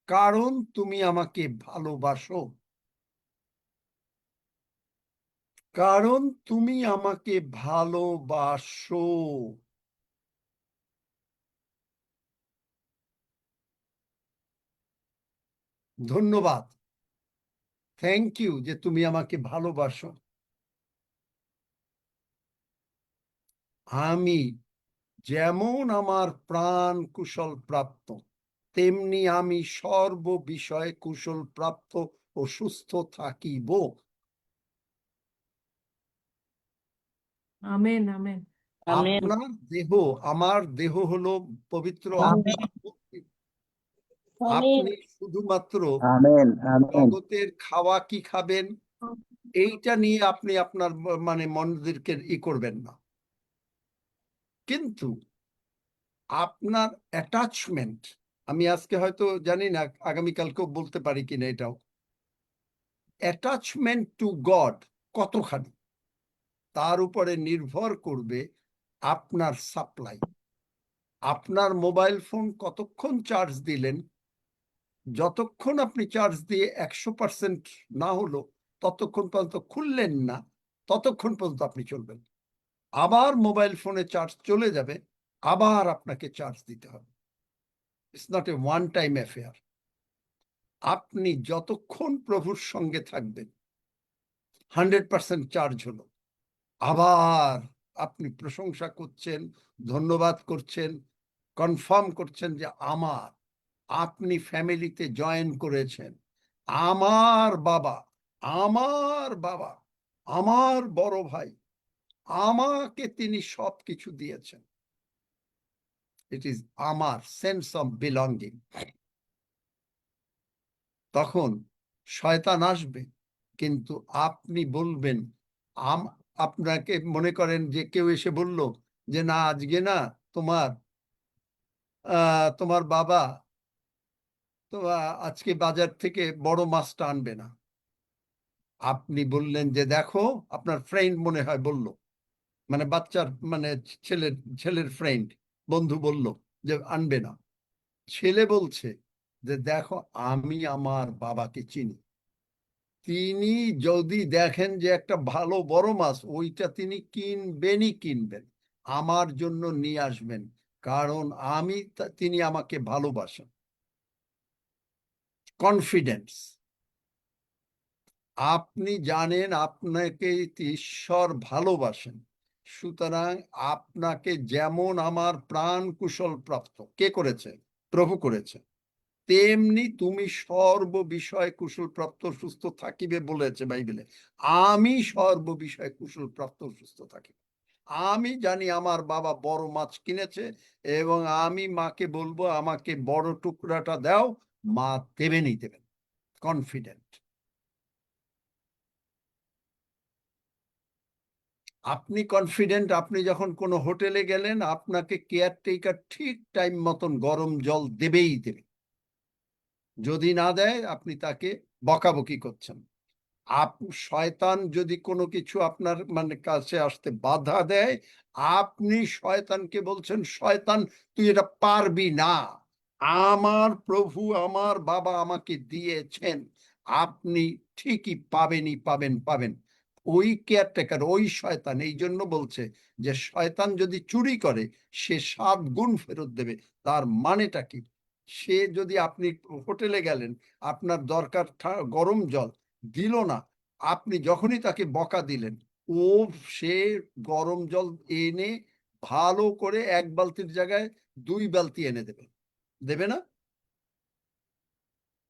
কারণ তুমি আমাকে ভালোবাসো। কারণ তুমি আমাকে ভালোবাসো। ধন্যবাদ, থ্যাংক ইউ যে তুমি আমাকে ভালোবাসো। আমি যেমন আমার প্রাণ কুশল প্রাপ্ত, তেমনি আমি সর্ব বিষয়ে কুশল প্রাপ্ত ও সুস্থ থাকিব। Amen amen. আপনার দেহ, আমার দেহ হলো পবিত্র আত্মা। আপনি শুধুমাত্র জগতের খাওয়া কি খাবেন, এইটা নিয়ে আপনি আপনার মানে মন্দিরকে করবেন না, কিন্তু আপনার অ্যাটাচমেন্ট, আমি আজকে হয়তো জানি না আগামীকালকেও বলতে পারি কিনা এটাও, অ্যাটাচমেন্ট টু গড কতখানি তার উপরে নির্ভর করবে আপনার সাপ্লাই। আপনার মোবাইল ফোন কতক্ষণ চার্জ দিলেন, যতক্ষণ আপনি চার্জ দিয়ে 100% না হলো ততক্ষণ পর্যন্ত খুললেন না, ততক্ষণ পর্যন্ত আপনি চলবেন। আবার মোবাইল ফোনে চার্জ চলে যাবে, আবার আপনাকে চার্জ দিতে হবে। It's not a one time affair. আপনি যতক্ষণ প্রভুর সঙ্গে থাকবেন, 100% চার্জ হলো, আবার আপনি প্রশংসা করছেন, ধন্যবাদ করছেন, কনফার্ম করছেন যে আমার, আপনি ফ্যামিলিতে জয়েন করেছেন। আমার বাবা, আমার বাবা, আমার বড় ভাই, আমাকে তিনি সব কিছু দিয়েছেন। ইট ইজ আমার সেন্স অফ বিলঙ্গিং। তখন শয়তান আসবে, কিন্তু আপনি বলবেন, আপনাকে মনে করেন যে কেউ এসে বলল যে না আজকে না তোমার তোমার বাবা তো আজকে বাজার থেকে বড় মাছটা আনবে না। আপনি বললেন যে দেখো, আপনার ফ্রেন্ড মনে হয় বলল, মানে বাচ্চার মানে ছেলের ফ্রেন্ড বন্ধু বলল যে আনবে না। ছেলে বলছে যে দেখো, আমি আমার বাবাকে চিনি, তিনি যদি দেখেন যে একটা ভালো বড় মাছ, ওইটা তিনি কিনবেন, আমার জন্য নিয়ে আসবেন, কারণ তিনি আমাকে ভালোবাসেন। কনফিডেন্স। আপনি জানেন আপনাকে ঈশ্বর ভালোবাসেন, সুতরাং আপনাকে যেমন আমার প্রাণ কুশল প্রাপ্ত কে করেছে? প্রভু করেছে, তেমনি তুমি সর্ব বিষয় কুশল প্রাপ্ত সুস্থ থাকিবে বলেছে বাইবেলে। আমি সর্ব বিষয় কুশল প্রাপ্ত সুস্থ থাকি। আমি জানি আমার বাবা বড় মাছ কিনেছে, এবং আমি মাকে বলবো আমাকে বড় টুকরাটা দাও, মা দেবেনই দেবেন। কনফিডেন্ট। আপনি কনফিডেন্ট, আপনি যখন কোনো হোটেলে গেলেন, আপনাকে কেয়ারটেকার ঠিক টাইম মতন গরম জল দেবেই দেবে। যদি না দেয়, আপনি তাকে বকাবকি করছেন। শয়তান যদি কোনো কিছু আপনার মানে কাছে আসতে বাধা দেয়, আপনি শয়তানকে বলছেন, শয়তান তুই এটা পারবি না, আমার প্রভু আমার বাবা আমাকে দিয়েছেন, আপনি ঠিকই পাবেন। ওই কেয়ারটেকার, ওই শয়তান এই জন্য বলছে যে শয়তান যদি চুরি করে সে 7 গুণ ফেরত দেবে। তার মানেটা কি? সে যদি, আপনি হোটেলে গেলেন, আপনার দরকার গরম জল, দিল না, আপনি যখনই তাকে বকা দিলেন, সে গরম জল এনে ভালো করে 1 বালতির জায়গায় 2 বালতি এনে দেবে। দেবে না?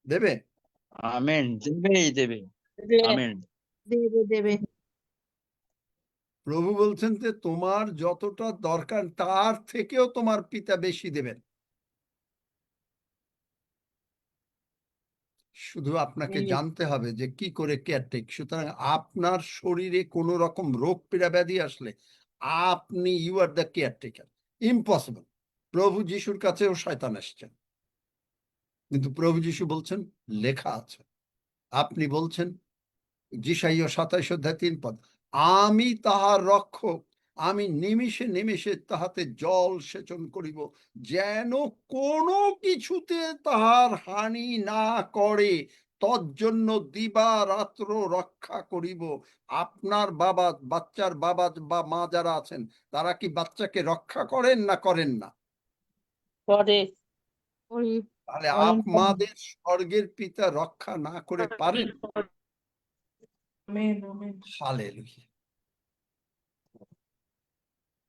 দেবে? আমেন। দেবে। আমেন। দেবে। প্রভু বলছেন যে তোমার যতটা দরকার তার থেকেও তোমার পিতা বেশি দেবেন। শুধু আপনাকে জানতে হবে যে কি করে কেয়ারটেক। সুতরাং আপনার শরীরে কোনো রকম রোগ পীড়া ব্যাধি আসলে আপনি, you are the caretaker. Impossible. প্রভু যিশুর কাছেও শয়তান এসছেন, কিন্তু প্রভু যিশু বলছেন লেখা আছে। আপনি বলছেন যিশাইয়া 27:3 আমি তাহার রক্ষক, আমি নিমিষে তাহাতে জল সেচন করিব, যেন কোনো কিছুতে তাহার হানি না করে, তজ্জন্য দিবা রাত্র রক্ষা করিব। আপনার বাবা, বাচ্চার বাবা বা মা যারা আছেন, তারা কি বাচ্চাকে রক্ষা করেন না করেন না? করে তাহলে আপনাদের স্বর্গের পিতা রক্ষা না করে পারেন? Hallelujah.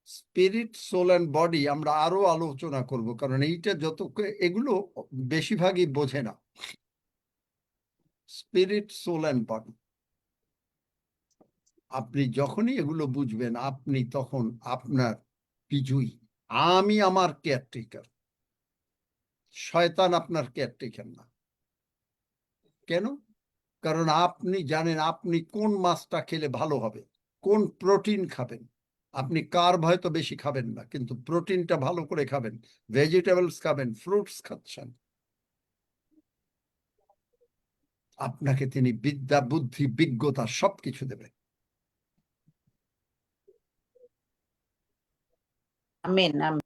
Spirit, soul and body আমরা আরো আলোচনা করব, কারণ এইটা এগুলো বেশিরভাগই বোঝে না। স্পিরিট, সোল অ্যান্ড বডি, আপনি যখনই এগুলো বুঝবেন, আপনি তখন আপনার বিজয়ী। আমি আমার কেয়ারটেকার, শয়তান আপনার কেয়ারটেকার না। কেন? কারণ আপনি জানেন আপনি কোন মাছটা খেলে ভালো হবে, কোন প্রোটিন খাবেন। আপনি কার্ব হয়তো বেশি খাবেন না, কিন্তু প্রোটিনটা ভালো করে খাবেন, ভেজিটেবলস খাবেন, ফ্রুটস খাচ্ছেন। আপনাকে তিনি বিদ্যা, বুদ্ধি, বিজ্ঞতা সবকিছু দেবেন। Amen amen.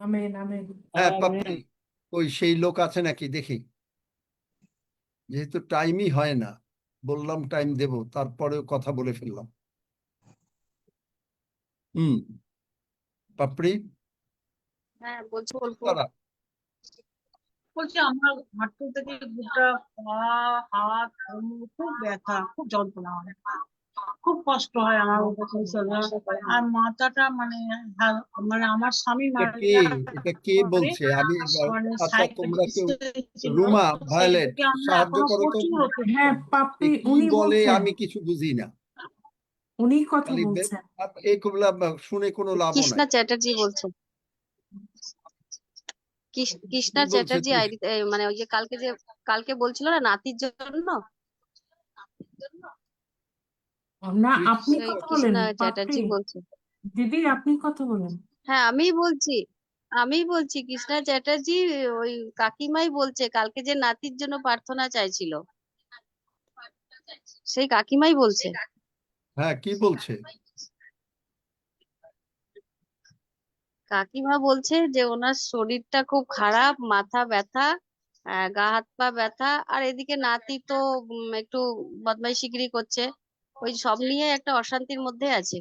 Amen amen. হ্যাঁ পাপড়ি, ওই সেই লোক আছে নাকি দেখি। যেহেতু টাইমই হয় না, বললাম টাইম দেব, তারপরেও কথা বলে ফেললাম। পাপড়ি, হ্যাঁ বলছি অল্প তারা বলছি আমার হাঁটু থেকে গোটা পা হাত কোমর খুব ব্যথা, খুব যন্ত্রণা হয়, খুব কষ্ট হয় আমার আর মাথাটা মানে মানে আমার স্বামী এটা মারা কে, এটা কে যাওয়ার পরে বলছে? আমি মানে আচ্ছা, তোমরা কেউ, ছিল, রুমা, তো সেই ভায়োলেট, থেকে আমরা সাহায্য এখনো করো তো। প্রচুর ওষুধ হ্যাঁ খাই। পাপড়ি, কি উনি বলে বলছেন, আমি কিছু বুঝি না। উনি কথা খালি বলছেন। এইগুলা শুনে কোনো লাভও কৃষ্ণা নাই। চ্যাটার্জি বলছেন, কৃষ্ণা কি বলছে চ্যাটার্জি তুই? আইডি, মানে ওই যে কালকে বলছিল না নাতির জন্য, না, আপনি সেই কথা বলেন কৃষ্ণা পাপড়ি। চ্যাটার্জি বলছে। দিদি আপনি কথা বলেন। হ্যাঁ আমি বলছি কৃষ্ণা চ্যাটার্জি, ওই কাকিমাই বলছে কালকে যে নাতির জন্য প্রার্থনা চাইছিল, সেই কাকিমাই বলছে। হ্যাঁ, কি বলছে? কাকিমা বলছে যে ওনার শরীরটা খুব খারাপ, মাথা ব্যথা, গা হাত পা ব্যথা, আর এদিকে নাতি তো একটু বদমাইশিগিরি করছে, ওই সব নিয়ে একটা অশান্তির মধ্যে আছে।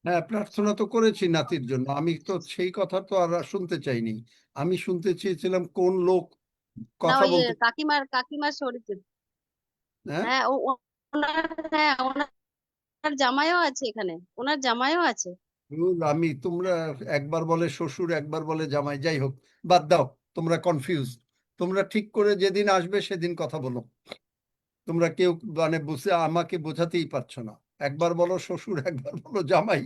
হ্যাঁ, প্রার্থনা তো করেছি নাতির জন্য, আমি তো সেই কথা তো আর শুনতে চাইনি। আমি শুনতে চেয়েছিলাম কোন লোক না কথা ওই বলতে। কাকিমার শরীরে, হ্যাঁ, হ্যাঁ ওনার জামাইও আছে এখানে, ওনার জামাইও আছে। আমি, তোমরা একবার বলে শ্বশুর, একবার বলে জামাই, যাই হোক, বাদ দাও। তোমরা কনফিউজ। তোমরা ঠিক করে যেদিন আসবে সেদিন কথা বলো। তোমরা কেউ মানে বুঝে আমাকে বোঝাতেই পারছো না। একবার বলো শ্বশুর, একবার বলো জামাই,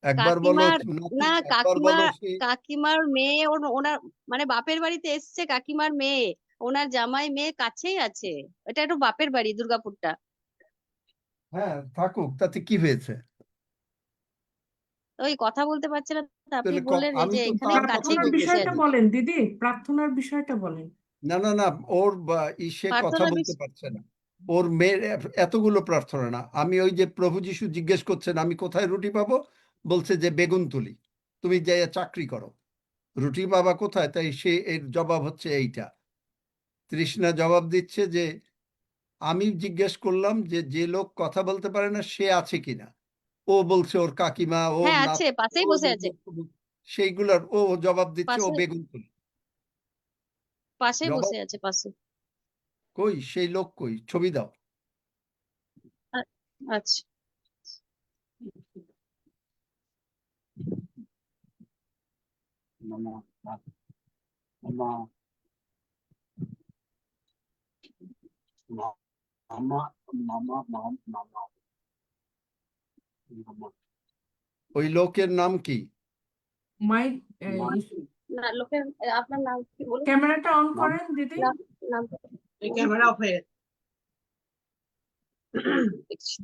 একবার বলো কাকিমার, নাতি, না একবার বলো সে। কাকিমার মেয়ে ওনার মানে বাপের বাড়িতে এসছে, কাকিমার মেয়ে, ওনার জামাই মেয়ে কাছেই আছে, এটা একটু বাপের বাড়ি দুর্গাপুরটা। হ্যাঁ, থাকুক, তাতে কি হয়েছে? ওই কথা বলতে পারছে না, তো আপনি তাহলে বললেন এই আমি যে তো এখানে তারপরেই কাছেই প্রার্থনার তো বসে বিষয়টা আছে। বলছি। বলেন দিদি, প্রার্থনার বিষয়টা বলেন। না না না, ওর ইসে কথা প্রার্থনার বলতে পারছে না। ওর মেয়ের এতগুলো প্রার্থনা না। আমি ওই যে প্রভু যিশু জিজ্ঞেস করছেন আমি কোথায় রুটি পাবো, বলছে যে বেগুনতুলি, তুমি যাই চাকরি করো, রুটি পাবা কোথায়? তাই সে এর জবাব হচ্ছে এইটা। তৃষ্ণা জবাব দিচ্ছে যে আমি জিজ্ঞেস করলাম যে যে লোক কথা বলতে পারে না সে আছে কিনা। ও বলছে ওর কাকিমা, ওর হ্যাঁ আছে, নাতি, পাশেই ওর বসে আছে, সেইগুলার ও জবাব দিচ্ছে ও পাশে বেগুনতুলি। পাশেই জবাব বসে আছে পাশে। কই? সেই লোক কই? ছবি দাও। আ- আচ্ছা, মামা, মামা, মামা, মামা, মামা, মামা, ওই লোকের নাম কি? মাইক, না লোকের, আপনার নাম কি বলুন? ক্যামেরাটা অন করেন দিদি। নাম এই ক্যামেরা অফ হয়ে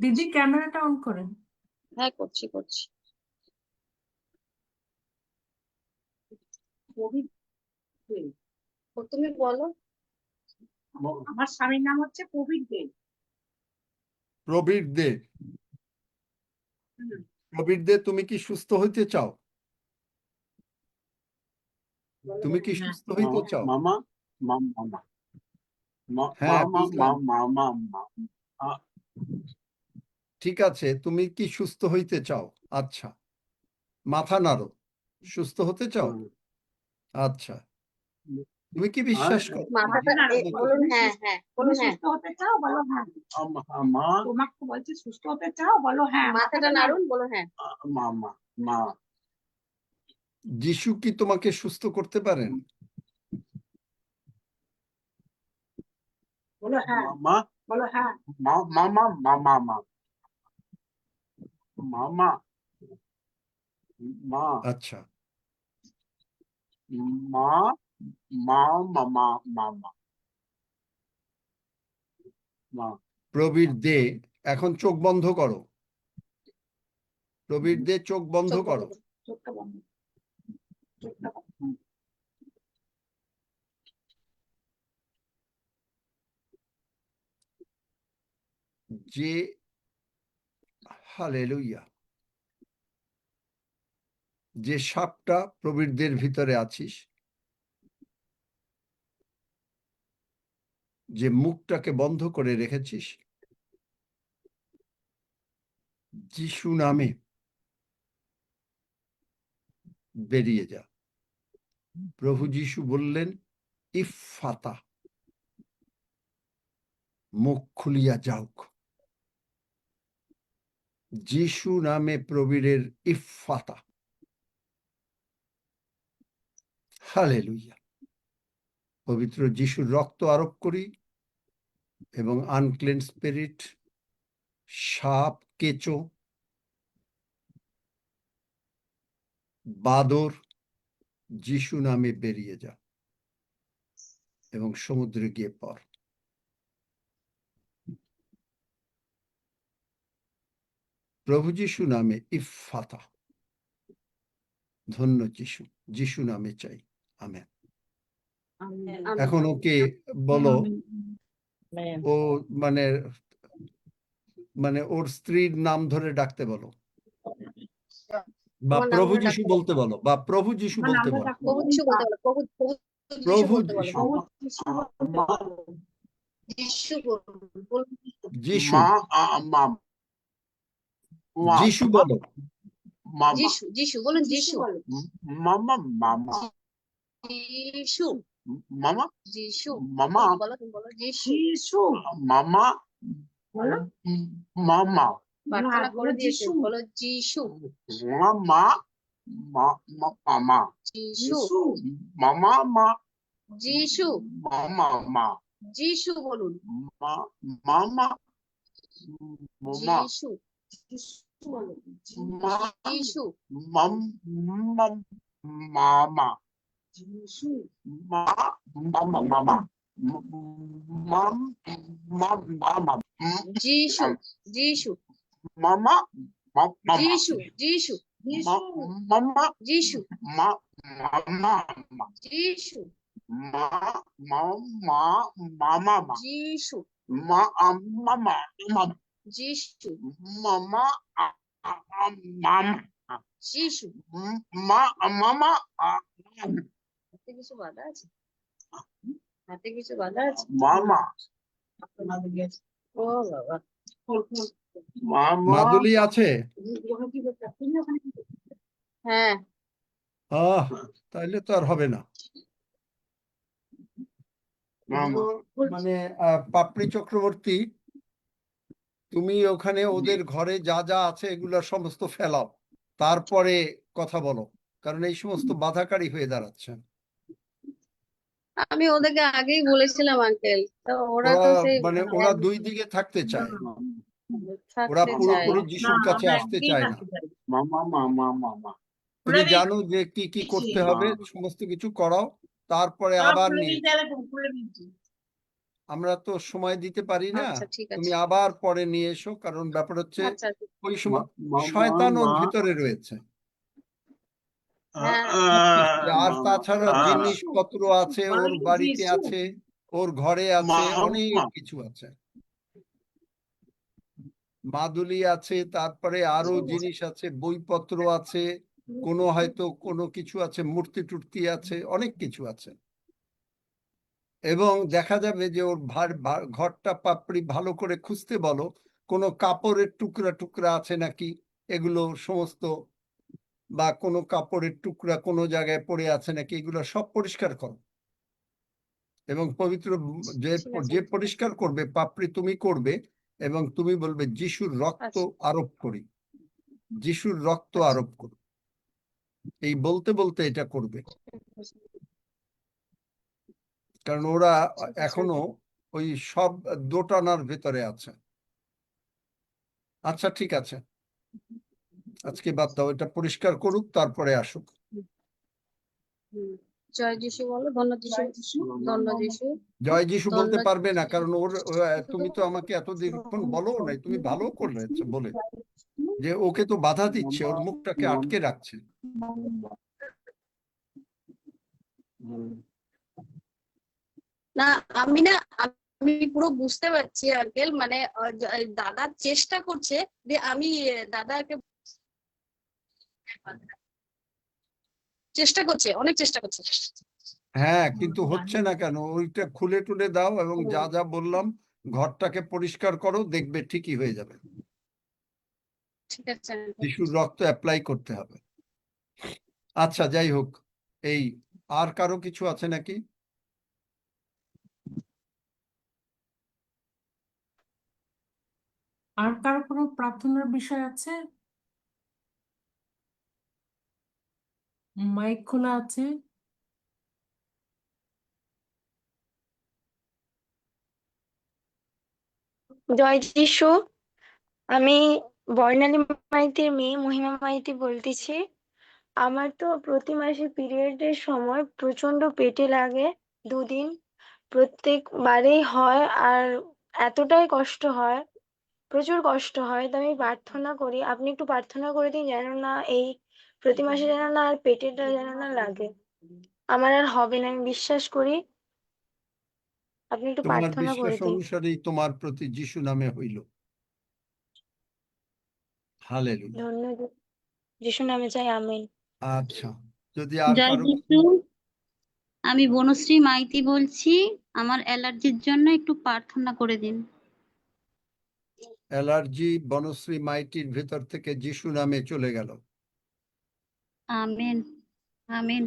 দিদি ক্যামেরাটা অন করেন। হ্যাঁ করছি। তুমি বলো। আমার স্বামীর নাম হচ্ছে প্রবীর দে। প্রবীর দে। প্রবীর দে, তুমি কি সুস্থ হইতে চাও? তুমি কি সুস্থ হইতে চাও? মামা, মামা, হ্যাঁ, মামা, বুঝলাম। মামা, মামা, ঠিক আছে, তুমি কি সুস্থ হইতে চাও? আচ্ছা, মাথা নাড়ো। সুস্থ হতে চাও? আচ্ছা, তুমি কি বিশ্বাস করো? মাথাটা বলুন, হ্যাঁ বলুন, হ্যাঁ সুস্থ হতে চাও বলো হ্যাঁ, তোমাকে বলছি সুস্থ হতে চাও বলো হ্যাঁ, মাথাটা নাড়ুন, বলুন হ্যাঁ। মামা, মা, যিশু কি তোমাকে সুস্থ করতে পারেন? বলো হ্যাঁ, মামা, বলো হ্যাঁ, মামা, মামা, মামা, মা, আচ্ছা, মা, মামা, মামা, মা প্রবীর দে, এখন চোখ বন্ধ করো। প্রবীর দে, চোখ বন্ধ চোখ বন্ধ করো। করো, চোখটা বন্ধ, চোখটা বন্ধ। যে হালেলুয়া, যে সাপটা প্রবীরদের ভিতরে আছিস, যে মুখটাকে বন্ধ করে রেখেছিস, যিশু নামে বেরিয়ে যা। প্রভু যিশু বললেন, ইফফাতা, মুখ খুলিয়া যাওক। যিশু নামে প্রবীরের ইফফাতা। হালেলুয়া। পবিত্র যিশুর রক্ত আরোপ করি এবং আনক্লিন স্পিরিট, সাপ, কেঁচো, বাদর, যিশু নামে বেরিয়ে যা এবং সমুদ্রে গিয়ে পড়। প্রভু যিশু নামে ইফফাতা। ধন্য যিশু, যিশু নামে চাই, আমেন। এখন ওকে বলো, ও মানে মানে ওর স্ত্রীর নাম ধরে ডাকতে বলো, বা আমার নাম প্রভু ধরে যিশু ডাকতে বলো। বলতে বলো, বা প্রভু যিশু আমার বলতে নামটা বলো। ডাকতে প্রভু যিশু বলতে বলো, প্রভু যিশু প্রভু বলতে বলো, যিশু, মা যিশু বলুন, যিশু, মা মা মা যিশু বলো। মা যিশু, যিশু বলুন, যিশু, মামা মামা যিশু, মামা যিশু, মামা বলো, তুমি বলো, যিশু। যিশু মামা বলো, মামা প্রার্থনা করে দিয়েছে, যিশু। বলো যিশু, মামা মামা যিশু, মামা মা যিশু, মামা মা যিশু বলুন, মামা মামা যিশু, বলুন, মা যিশু, মামা যিশু, মামা মামা মামা যিশু, যিশু, মামা যিশু, যিশু, মামা যিশু, মামা যিশু, মামা যিশু, মামা যিশু, মামা মামা যিশু। মামা হাতে কিছু বাধা আছে? হাতে কিছু বাধা আছে? মামা ও বাবা, মামা মাদুলি আছে? হ্যাঁ, তাইলে তো আর হবে না। এগুলো মানে পাপড়ি চক্রবর্তী, তুমি ওখানে ওদের ঘরে যা যা আছে এগুলো সমস্ত ফেলাও, তারপরে কথা বলো, কারণ এই সমস্ত বাধাকারী হয়ে দাঁড়াচ্ছে। আমি ওদেরকে আগেই বলেছিলাম আঙ্কেল, তো ওরা ওরা তো সেই মানে ওরা দুই দিকে থাকতে চায়, ওরা থাকতে চায়। পুরোপুরি যিশুর কাছে আসতে চায় না। মামা মামা মামা তুমি জানো যে কি কি করতে হবে, সমস্ত কিছু করাও, তারপরে আবার নিয়ে আমরা তো সময় দিতে পারি না। আচ্ছা, ঠিক তুমি আছে। আবার পরে নিয়ে এসো, কারণ ব্যাপার হচ্ছে আচ্ছা, ওই সময় শয়তান ওর ভিতরে রয়েছে, হ্যাঁ, আর তাছাড়া জিনিসপত্র আছে, ওর বাড়িতে আছে, ওর ঘরে আছে, অনেক কিছু আছে, মাদুলি আছে, তারপরে আরো জিনিস আছে, বইপত্র আছে, কোনো হয়তো কোনো কিছু আছে, মূর্তি টুর্তি আছে, অনেক কিছু আছে। এবং দেখা যাবে যে ওর ঘরটা পাপড়ি ভালো করে খুঁজতে বলো, কোনো কাপড়ের টুকরা টুকরা আছে নাকি, এগুলো সমস্ত, বা কোনো কাপড়ের টুকরা কোনো জায়গায় পড়ে আছে নাকি, এগুলো সব পরিষ্কার করো। এবং পবিত্র যে ঠিক আছে। যে পরিষ্কার করবে পাপড়ি তুমি করবে, এবং তুমি বলবে যিশুর রক্ত আচ্ছা, আরোপ করি, যিশুর রক্ত আরোপ করি, এই বলতে বলতে এটা করবে, কারণ ওরা ঠিক আছে। এখনো ওই সব দোটানার ভেতরে আছে। আচ্ছা ঠিক আছে, আজকে বাদ দাও, এটা পরিষ্কার করুক, তারপরে আসুক। জয় যিশু বলো, ধন্য যিশু, ধন্য যিশু, জয় যিশু বলতে ধন্য পারবে না, কারণ তুমি তো আমাকে এত দীর্ঘক্ষণ বলো নাই, তুমি ভালো করেছো বলে যে ওকে তো বাধা দিচ্ছে, ওর মুখটাকে আটকে রাখছে। না, আমি না, আমি পুরো বুঝতে পারছি আঙ্কেল, মানে দাদা চেষ্টা করছে যে আমি দাদাকে চেষ্টা করছে, অনেক চেষ্টা করছে। হ্যাঁ, কিন্তু হচ্ছে না কেন? ওইটা খুলে টুলে দাও এবং যা যা বললাম ঘরটাকে পরিষ্কার করো, দেখবে ঠিকই হয়ে যাবে। ঠিক আছে uncle। শিশুর রক্ত অ্যাপ্লাই করতে হবে। আচ্ছা, যাই হোক, এই আর কারো কিছু আছে নাকি? আর কারো কোনো প্রার্থনার বিষয় আছে? মাইক খোলা আছে। জয় যিশু। আমি বর্ণালী মাইতির মেয়ে মহিমা মাইতি বলতেছি। আমার তো প্রতি মাসে পিরিয়ডের সময় প্রচন্ড পেটে লাগে, দুদিন প্রত্যেকবারেই হয়, আর এতটাই কষ্ট হয়, প্রচুর কষ্ট হয়। তো আমি প্রার্থনা করি, আপনি একটু প্রার্থনা করে দিন যেন না এই প্রতি মাসে যেন না আর পেটেটা যেন না লাগে, আমার আর হবে না, আমি বিশ্বাস করি, আপনি একটু তোমার প্রার্থনা বিশ্বাস করে দিন। অনুসারেই তোমার প্রতি যিশু নামে হইল। হালেলুয়া। ধন্যবাদ, যিশু নামে চাই, আমিন। আচ্ছা, যদি আর জয় কারো যিশু। আমি বনশ্রী মাইতি বলছি, আমার অ্যালার্জির জন্য একটু প্রার্থনা করে দিন। অ্যালার্জি বনশ্রী মাইটির ভেতর থেকে যিশু নামে চলে গেল। Amen, amen.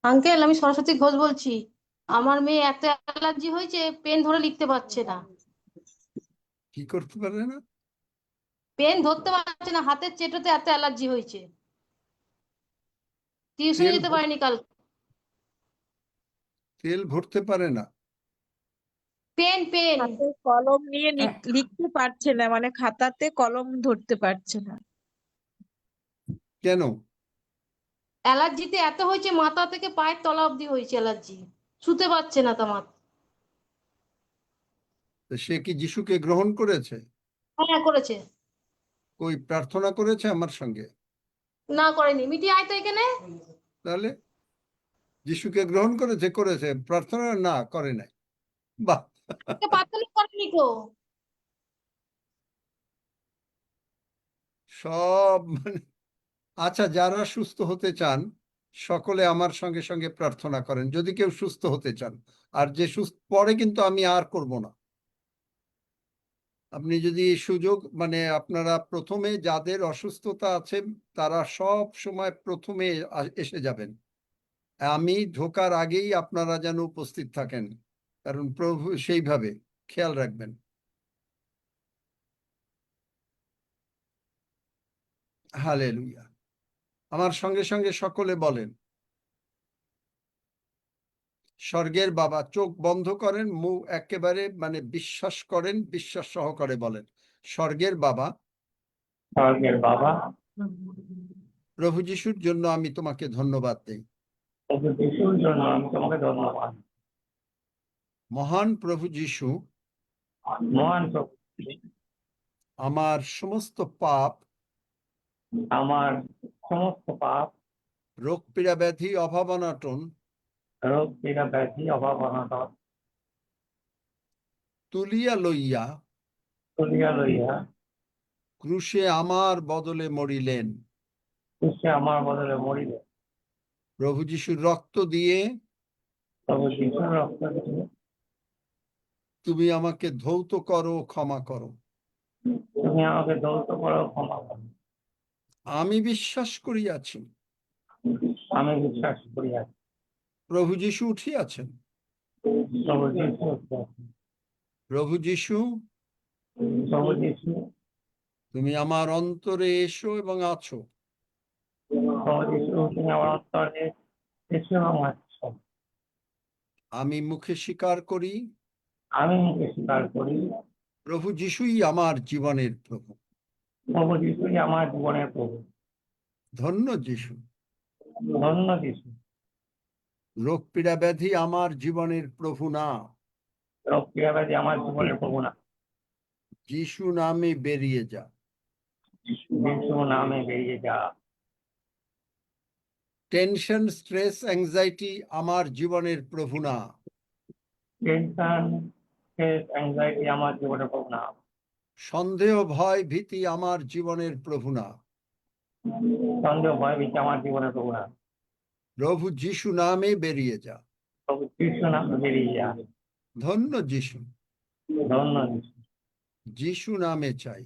আঙ্কেল, আমি সরস্বতী ঘোষ বলছি। আমার মেয়ে এত অ্যালার্জি হয়েছে, পেন ধরে লিখতে পারছে না। কি করতে পারে না? পেন ধরতে পারছে না, হাতের চেটোতে এত অ্যালার্জি হয়েছে। টিউশনে তেল যেতে পারেনি কাল। তেল ভরতে পারে না? পেন পেন হাতে কলম নিয়ে এ- লিখতে পারছে না, মানে খাতাতে কলম ধরতে পারছে না। কেন? অ্যালার্জিতে এত হয়েছে, মাথা থেকে পায়ের তলা অবধি হয়েছে অ্যালার্জি, শুতে পারছে না তোমার। তো সে কি যিশুকে গ্রহণ করেছে? হ্যাঁ করেছে। ওই প্রার্থনা করেছে আমার সঙ্গে? না করেনি। মিটি আয় তো এখানে। তাহলে যিশুকে গ্রহণ করেছে? করেছে, প্রার্থনা না করে নাই। বাহ, প্রার্থনা করেনি তো। সব আচ্ছা, যারা সুস্থ হতে চান সকলে আমার সঙ্গে সঙ্গে প্রার্থনা করেন, যদি কেউ সুস্থ হতে চান। আর যে সুস্থ পরে কিন্তু আমি আর করব না। আপনি যদি এই সুযোগ, মানে আপনারা প্রথমে যাদের অসুস্থতা আছে তারা সব সময় প্রথমে এসে যাবেন। আমি ঢোকার আগেই আপনারা যেন উপস্থিত থাকেন, কারণ প্রভু সেইভাবে খেয়াল রাখবেন। হালেলুয়া। আমার সঙ্গে সঙ্গে সকলে বলেন, স্বর্গের বাবা। চোখ বন্ধ করেন, মুখ একেবারে মানে বিশ্বাস করেন, বিশ্বাস সহকারে বলেন, স্বর্গের বাবা, স্বর্গের বাবা, প্রভু যিশুর জন্য আমি তোমাকে ধন্যবাদ দেই। প্রভু যিশুর জন্য আমি তোমাকে ধন্যবাদ। মহান প্রভু যিশু, মহান প্রভু, আমার সমস্ত পাপ, আমার সমস্ত পাপ, রোগ পীড়া ব্যাধি, অভাব অনটন রোগ পীড়া ব্যাধি, অভাব অনটন তুলিয়া লইয়া তুলিয়া লইয়া ক্রুশে আমার বদলে মরিলেন। ক্রুশে আমার বদলে মরিলে। প্রভু যিশুর রক্ত দিয়ে প্রভু যিশুর রক্ত দিয়ে তুমি আমাকে ধৌত করো, ক্ষমা করো। তুমি আমাকে ধৌত করো, ক্ষমা করো। আমি বিশ্বাস করিয়াছি আমি বিশ্বাস করিয়াছি প্রভু যিশু উঠিয়াছেন। প্রভু যিশু উঠিয়াছেন। প্রভু যিশু, প্রভু যিশু, তুমি আমার অন্তরে এসো এবং আছো। প্রভু যিশু, তুমি আমার অন্তরে এসো এবং আছো। আমি মুখে স্বীকার করি আমি মুখে স্বীকার করি প্রভু যিশুই আমার জীবনের প্রভু। প্রভু যিশুই আমার জীবনের প্রভু। ধন্য যিশু, ধন্য যিশু। রোগ পীড়া ব্যাধি আমার জীবনের প্রভু না, রোগ পীড়া ব্যাধি আমার জীবনের প্রভু না। যিশু নামে বেরিয়ে যা। যিশু নামে বেরিয়ে যা। টেনশন, স্ট্রেস, অ্যাংজাইটি আমার জীবনের প্রভু না, টেনশন, স্ট্রেস, অ্যাংজাইটি আমার জীবনের প্রভু না। সন্দেহ, ভয়, ভীতি আমার জীবনের প্রভু না। সন্দেহ, ভয়, ভীতি আমার জীবনের প্রভু না। প্রভু যিশু নামে বেরিয়ে যা। প্রভু যিশু নামে বেরিয়ে যা। ধন্য যিশু, ধন্য যিশু। যিশু নামে চাই।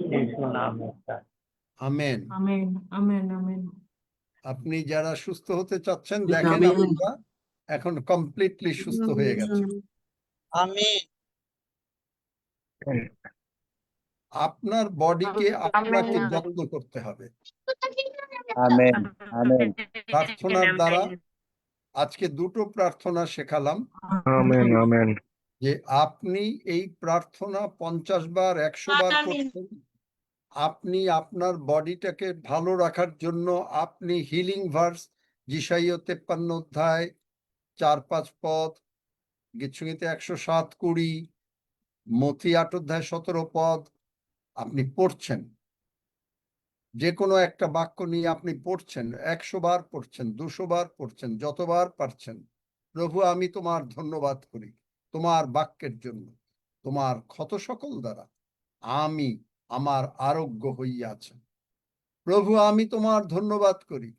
যিশু নামে চাই। আমেন। Amen amen amen. আপনি যারা সুস্থ হতে চাচ্ছেন দেখেন, আপনারা এখন কমপ্লিটলি সুস্থ হয়ে গেছে। আপনার বডিকে আপনাকে যত্ন করতে হবে আমেন আমেন প্রার্থনার দ্বারা। আজকে দুটো প্রার্থনা শেখালাম আমেন আমেন যে আপনি এই প্রার্থনা 50 বার 100 বার করছেন। আপনি আপনার বডিটাকে ভালো রাখার জন্য আপনি হিলিং ভার্স যিশাইয়া 53 অধ্যায় 4-5 পদ, গীতসংগীতে 107-20, মথি 8 অধ্যায় 17 পদ আপনি পড়ছেন। যে কোনো একটা বাক্য নিয়ে আপনি পড়ছেন, 100 বার পড়ছেন, 200 বার পড়ছেন, যতবার পারছেন। প্রভু আমি তোমার ধন্যবাদ করি তোমার বাক্যের জন্য, তোমার ক্ষত সকল দ্বারা আমি আমার আরোগ্য হইয়াছে। প্রভু আমি তোমার ধন্যবাদ করি।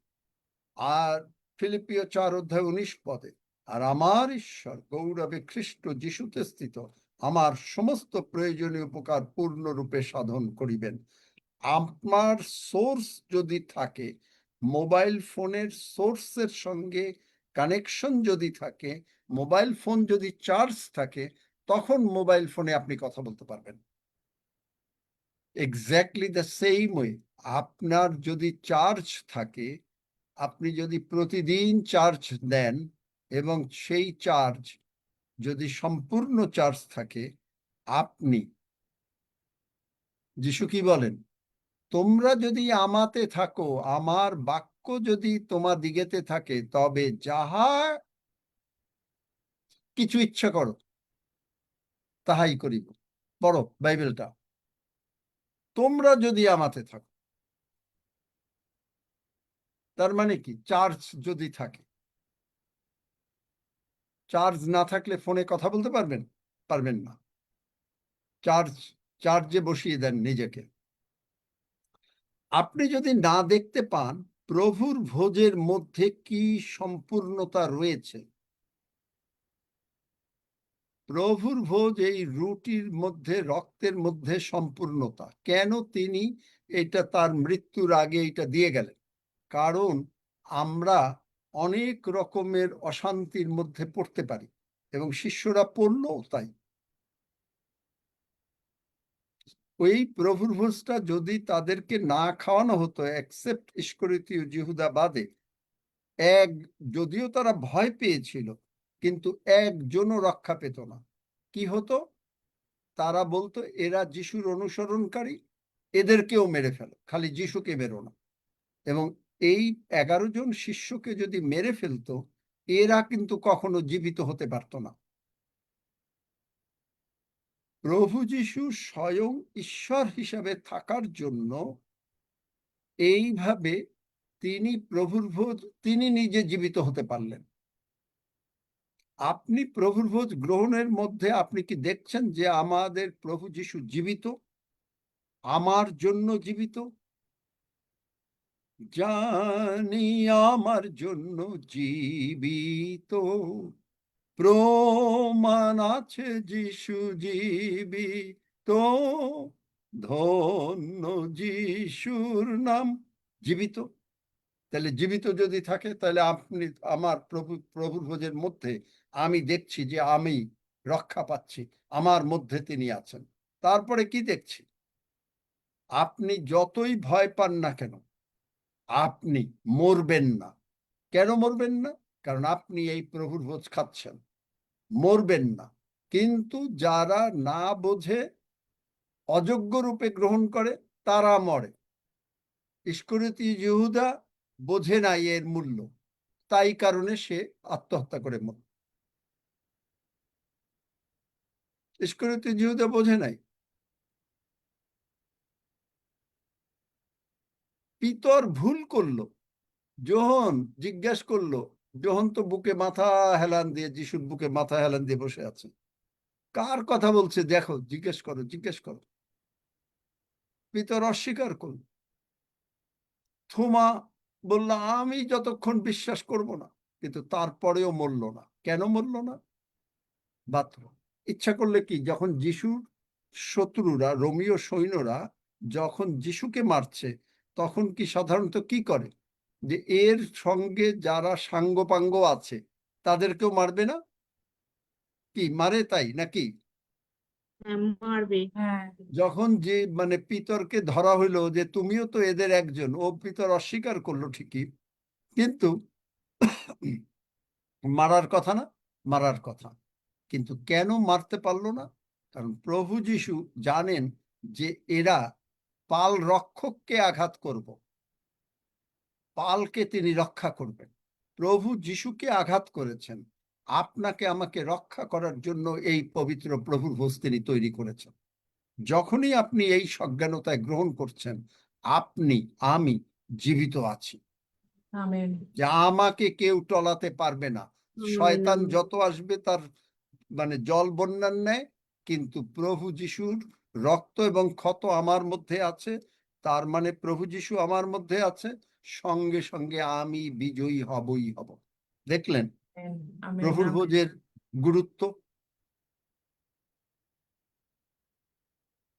আর ফিলিপিও 4 অধ্যায় 19 পদে, আর আমার ঈশ্বর গৌরবে খ্রিস্ট যিশুতে স্থিত আমার সমস্ত প্রয়োজনীয় উপকার পূর্ণরূপে সাধন করিবেন। আপনার সোর্স যদি থাকে, মোবাইল ফোনের সোর্সের সঙ্গে কানেকশন যদি থাকে, মোবাইল ফোন যদি চার্জ থাকে, তখন মোবাইল ফোনে আপনি কথা বলতে পারবেন। এক্স্যাক্টলি দ্য সেম ওয়ে আপনার যদি চার্জ থাকে, আপনি যদি প্রতিদিন চার্জ দেন এবং সেই চার্জ যদি সম্পূর্ণ চার্জ থাকে, আপনি, যিশু কি বলেন, তোমরা যদি আমাতে থাকো, আমার বাক্য যদি তোমার দিগেতে থাকে, তবে যাহা কিছু ইচ্ছা করো তাহাই করিব। পড়ো বাইবেলটা, তোমরা যদি আমাতে থাকো। তার মানে কি? চার্জ যদি থাকে। চার্জ না থাকলে ফোনে কথা বলতে পারবেন? পারবেন না। চার্জে বসিয়ে দেন নিজেকে। আপনি যদি না দেখতে পান প্রভুর ভোজের মধ্যে কি সম্পূর্ণতা রয়েছে, প্রভুর ভোজ এই রুটির মধ্যে, রক্তের মধ্যে সম্পূর্ণতা। কেন তিনি এটা তার মৃত্যুর আগে এটা দিয়ে গেলেন? কারণ আমরা অনেক রকমের অশান্তির মধ্যে পড়তে পারি এবং শিষ্যরা পড়লও তাই। ওই প্রভুর ভোজটা যদি তাদেরকে না খাওয়ানো হতো, এক্সেপ্ট ইস্করিতীয় জিহুদা বাদে, যদিও তারা ভয় পেয়েছিল, কিন্তু একজনও রক্ষা পেত না। কি হতো? তারা বলতো এরা যিশুর অনুসরণকারী, এদেরকেও মেরে ফেলো, খালি যিশুকে মেরো না। এবং এই 11 জন শিষ্যকে যদি মেরে ফেলতো, এরা কিন্তু কখনো জীবিত হতে পারত না। প্রভু যিশু স্বয়ং ঈশ্বর হিসাবে থাকার জন্য এইভাবে তিনি প্রভুর ভোজ, তিনি নিজে জীবিত হতে পারলেন। আপনি প্রভুর ভোজ গ্রহণের মধ্যে আপনি কি দেখছেন যে আমাদের প্রভু যিশু জীবিত, আমার জন্য জীবিত? জানি আমার জন্য জীবিত, প্রমাণ আছে যিশু জীবিত, ধন্য যিশুর নাম। জীবিত, তাহলে জীবিত যদি থাকে, তাহলে আপনি আমার প্রভুর ভোজের মধ্যে আমি দেখছি যে আমি রক্ষা পাচ্ছি, আমার মধ্যে তিনি আছেন। তারপরে কি দেখছি? আপনি যতই ভয় পান না কেন, আপনি মরবেন না। কেন মরবেন না? কারণ আপনি এই প্রভুর ভোজ খাচ্ছেন, মরবেন না। কিন্তু যারা না বোঝে, অযোগ্য রূপে গ্রহণ করে, তারা মরে। ইস্করিতীয় জিহুদা বোঝে নাই এর মূল্য, তাই কারণে সে আত্মহত্যা করে মরল। ইস্করিওত জিহুদা বোঝে নাই। পিতর ভুল করলো, যোহন জিজ্ঞেস করলো, যোহন তো বুকে মাথা হেলান দিয়ে, যিশুর বুকে মাথা হেলান দিয়ে বসে আছে, কার কথা বলছে দেখো, জিজ্ঞেস করো জিজ্ঞেস করো। পিতর অস্বীকার করল। থোমা বলল আমি যতক্ষণ বিশ্বাস করব না, কিন্তু তারপরেও মরল না। কেন মরল না? বাথরুম ইচ্ছা করলে কি, যখন যিশুর শত্রুরা, রোমীয় সৈন্যরা যখন যিশুকে মারছে, তখন কি সাধারণত কি করে, যে এর সঙ্গে যারা সাঙ্গপাঙ্গ আছে তাদেরকেও মারবে না? কি মারে তাই নাকি? মারবে। হ্যাঁ, যখন যে মানে পিতরকে ধরা হইলো যে তুমিও তো এদের একজন, ও পিতর অস্বীকার করলো ঠিকই, কিন্তু মারার কথা না? মারার কথা। কিন্তু কেন মারতে পারলো না? কারণ প্রভু যিশু জানেন যে এরা পাল রক্ষককে আঘাত করব, পালকে তিনি রক্ষা করবেন। প্রভু যিশুকে আঘাত করেছেন, আপনাকে আমাকে রক্ষা করার জন্য এই পবিত্র প্রভুর ভোজ তিনি তৈরি করেছেন। যখনই আপনি এই সজ্ঞানতায় গ্রহণ করছেন, আপনি, আমি জীবিত আছি, আমেন। যে আমাকে কেউ টলাতে পারবে না। শয়তান যত আসবে তার মানে জল বন্যার ন্যায়, কিন্তু প্রভু যিশুর রক্ত এবং ক্ষত আমার মধ্যে আছে, তার মানে প্রভু যিশু আমার মধ্যে আছে, সঙ্গে সঙ্গে আমি বিজয়ী হবই হব। দেখলেন আমেন, আমেন, প্রভুর আমেন। ভোজের গুরুত্ব?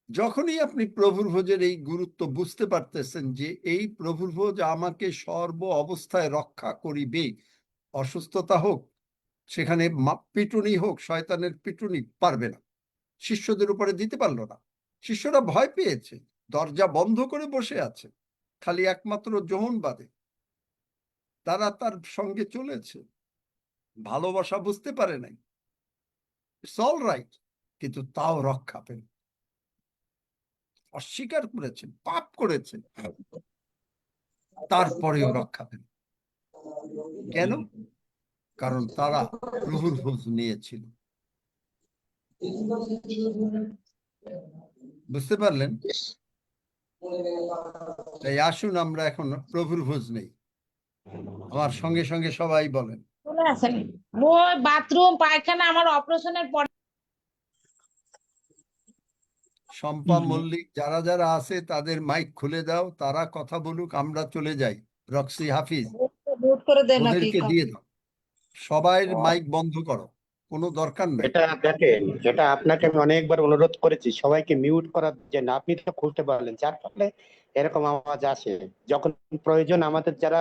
যখনই আপনি প্রভুর ভোজের এই গুরুত্ব বুঝতে পারতেছেন, যে এই প্রভুর ভোজ আমাকে সর্ব অবস্থায় রক্ষা করিবে, অসুস্থতা হোক, সেখানে পিটুনি হোক, শয়তানের পিটুনি পারবে না। শিষ্যদের উপরে দিতে পারলো না, শিষ্যরা ভয় পেয়েছে, দরজা বন্ধ করে বসে আছে, খালি একমাত্র যোহন বাদে। তারা তার সঙ্গে চলেছে, ভালোবাসা বুঝতে পারে নাই, ইটস অল রাইট, কিন্তু তাও রক্ষা পেল। অস্বীকার করেছেন, পাপ করেছেন, তারপরেও রক্ষা পেল। কেন? কারণ তারা প্রভুর ভোজ নিয়েছিল। বুঝতে পারলেন? তাই আসুন আমরা এখন প্রভুর ভোজ নেই। আমার সঙ্গে সঙ্গে সবাই বলেন, চলে আসেন। ওই বাথরুম পায়খানা আমার অপারেশনের পরে। শম্পা মল্লিক, যারা যারা আছে তাদের মাইক খুলে দাও, তারা কথা বলুক, আমরা চলে যাই। রক্সি, হাফিজ, ভোট করে দেয় নাকি? ওদেরকে দিয়ে দাও। সবাই মাইক বন্ধ করো, কোনো দরকার নাই। এটা দেখেন, যেটা আপনাকে আমি অনেকবার অনুরোধ করেছি সবাইকে মিউট করার জন্য, আপনি তো খুলতে পারলেন, যার ফলে এরকম আওয়াজ আসে। যখন প্রয়োজন আমাদের যারা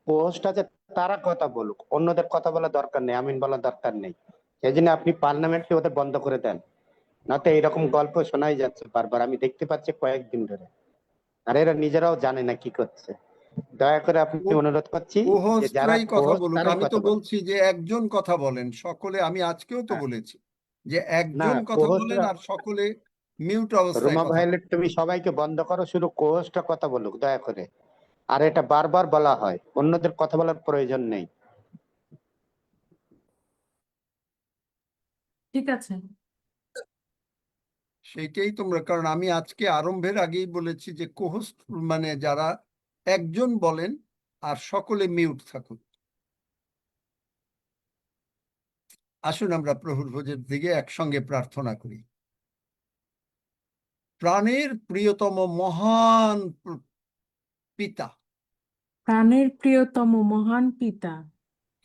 পোস্ট আছে তারা কথা বলুক, অন্যদের কথা বলার দরকার নেই, আমিন বলার দরকার নেই। সেই জন্য আপনি পার্লামেন্টে ওদের বন্ধ করে দেন, নাতে এরকম গল্প শোনাই যাচ্ছে বারবার, আমি দেখতে পাচ্ছি কয়েকদিন ধরে। আর এরা নিজেরাও জানে না কি করছে। দয়া করে আপনি অনুরোধ করছি যে যারা হোস্টরাই কথা হোস্ট বলুক, তারাই আমি তো কথা বলুন। বলছি যে একজন কথা বলেন সকলে। আমি আজকেও তো বলেছি যে না, একজন কথা বলেন হোস্টরা, আর সকলে মিউট অবস্থায় রুমা কথা বলেন। ভাইলেট তুমি সবাইকে বন্ধ করো, শুধু কোহোস্টটা কথা বলুক দয়া করে। আর এটা বারবার বলা হয়, অন্যদের কথা বলার প্রয়োজন নেই। ঠিক আছে। সেইটাই তোমরা, কারণ আমি আজকে আরম্ভের আগেই বলেছি যে কোহোস্ট মানে যারা একজন বলেন আর সকলে মিউট থাকুক। আসুন আমরা প্রভুর ভোজের দিকে একসঙ্গে প্রার্থনা করি। প্রাণের প্রিয়তম মহান পিতা, প্রাণের প্রিয়তম মহান পিতা,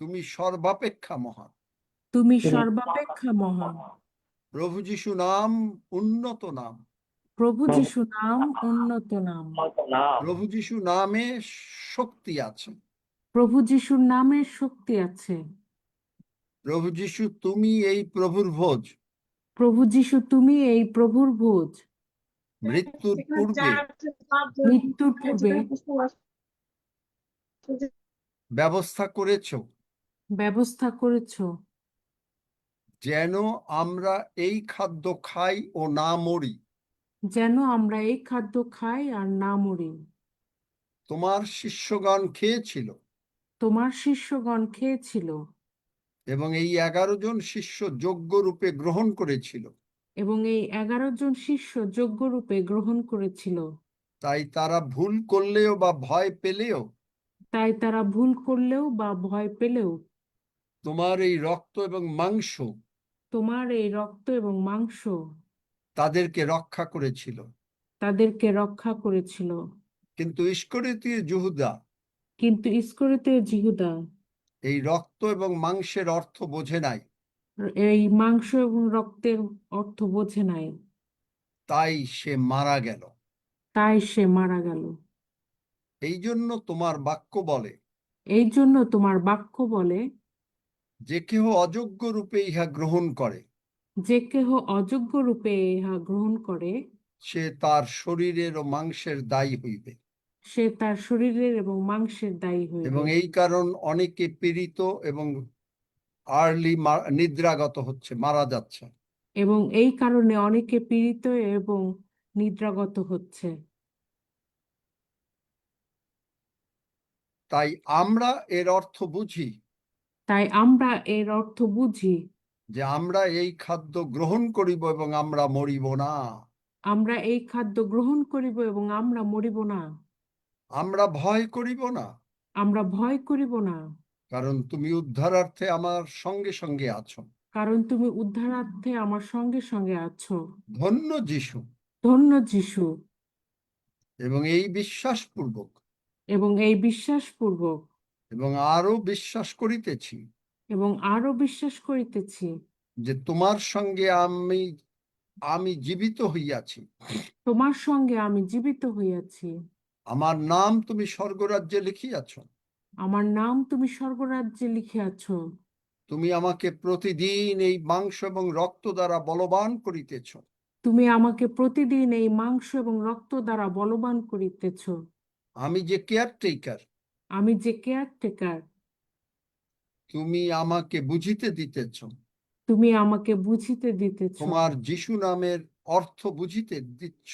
তুমি সর্বাপেক্ষা মহান। তুমি সর্বাপেক্ষা মহান। প্রভু যিশু নাম উন্নত নাম, প্রভু যিশু নাম উন্নত নাম। প্রভু যিশু নামে শক্তি আছে। প্রভু যিশুর নামে শক্তি আছে। প্রভু যিশু তুমি এই প্রভুর ভোজ প্রভু যিশু তুমি এই প্রভুর ভোজ মৃত্যুর পূর্বে মৃত্যুর পূর্বে ব্যবস্থা করেছো, ব্যবস্থা করেছো, যেন আমরা এই খাদ্য খাই ও না মরি। যেন আমরা এই খাদ্য খাই আর না মরি। তোমার শিষ্যগণ খেয়েছিল তোমার শিষ্যগণ খেয়েছিল এবং এই 11 জন শিষ্য যোগ্য রূপে গ্রহণ করেছিল। এবং এই 11 জন শিষ্য যোগ্যরূপে গ্রহণ করেছিল। তাই তারা ভুল করলেও বা ভয় পেলেও তাই তারা ভুল করলেও বা ভয় পেলেও তোমার এই রক্ত এবং মাংস তোমার এই রক্ত এবং মাংস তাদেরকে রক্ষা করেছিল। তাদেরকে রক্ষা করেছিল। কিন্তু ইস্করিতীয় যুহুদা কিন্তু ইস্করিতীয় জিহুদা এই রক্ত এবং মাংসের অর্থ বোঝে নাই, এই মাংস এবং রক্তের অর্থ বোঝে নাই, তাই সে মারা গেল। তাই সে মারা গেল। এই জন্য তোমার বাক্য বলে, এই জন্য তোমার বাক্য বলে, যে কেহ অযোগ্য রূপে ইহা গ্রহণ করে যে কেহ অযোগ্য রূপে ইহা গ্রহণ করে সে তার শরীরের ও মাংসের দায়ী হইবে। সে তার শরীরের এবং মাংসের দায়ী এবং হইবে। এই কারণ অনেকে পীড়িত এবং নিদ্রাগত হচ্ছে, মারা যাচ্ছে। এবং এই কারণে অনেকে পীড়িত এবং নিদ্রাগত হচ্ছে। তাই আমরা এর অর্থ বুঝি তাই আমরা এর অর্থ বুঝি যে আমরা এই খাদ্য গ্রহণ করিব এবং আমরা মরিব না। আমরা এই খাদ্য গ্রহণ করিব এবং আমরা মরিব না। আমরা ভয় করিব না, আমরা ভয় করিব না, কারণ তুমি উদ্ধারার্থে আমার সঙ্গে সঙ্গে আছো। কারণ তুমি উদ্ধারার্থে আমার সঙ্গে সঙ্গে আছো। ধন্য যিশু। ধন্য যিশু। এবং এই বিশ্বাসপূর্বক এবং এই বিশ্বাসপূর্বক এবং আরো বিশ্বাস করিতেছি এবং আরো বিশ্বাস করিতেছি যে তোমার সঙ্গে আমি জীবিত হইয়াছি। তোমার সঙ্গে আমি জীবিত হইয়াছি। আমার নাম তুমি স্বর্গরাজ্যে লিখিয়াছ। আমার নাম তুমি স্বর্গরাজ্যে লিখিয়াছ। তুমি আমাকে প্রতিদিন এই মাংস এবং রক্ত দ্বারা বলবান করিতেছ। তুমি আমাকে প্রতিদিন এই মাংস এবং রক্ত দ্বারা বলবান করিতেছ। আমি যে কেয়ারটেকার, আমি যে কেয়ারটেকার, তুমি আমাকে বুঝিতে দিতেছ। তুমি আমাকে বুঝিতে দিতেছ। তোমার যিশু নামের অর্থ বুঝিতে দিচ্ছ।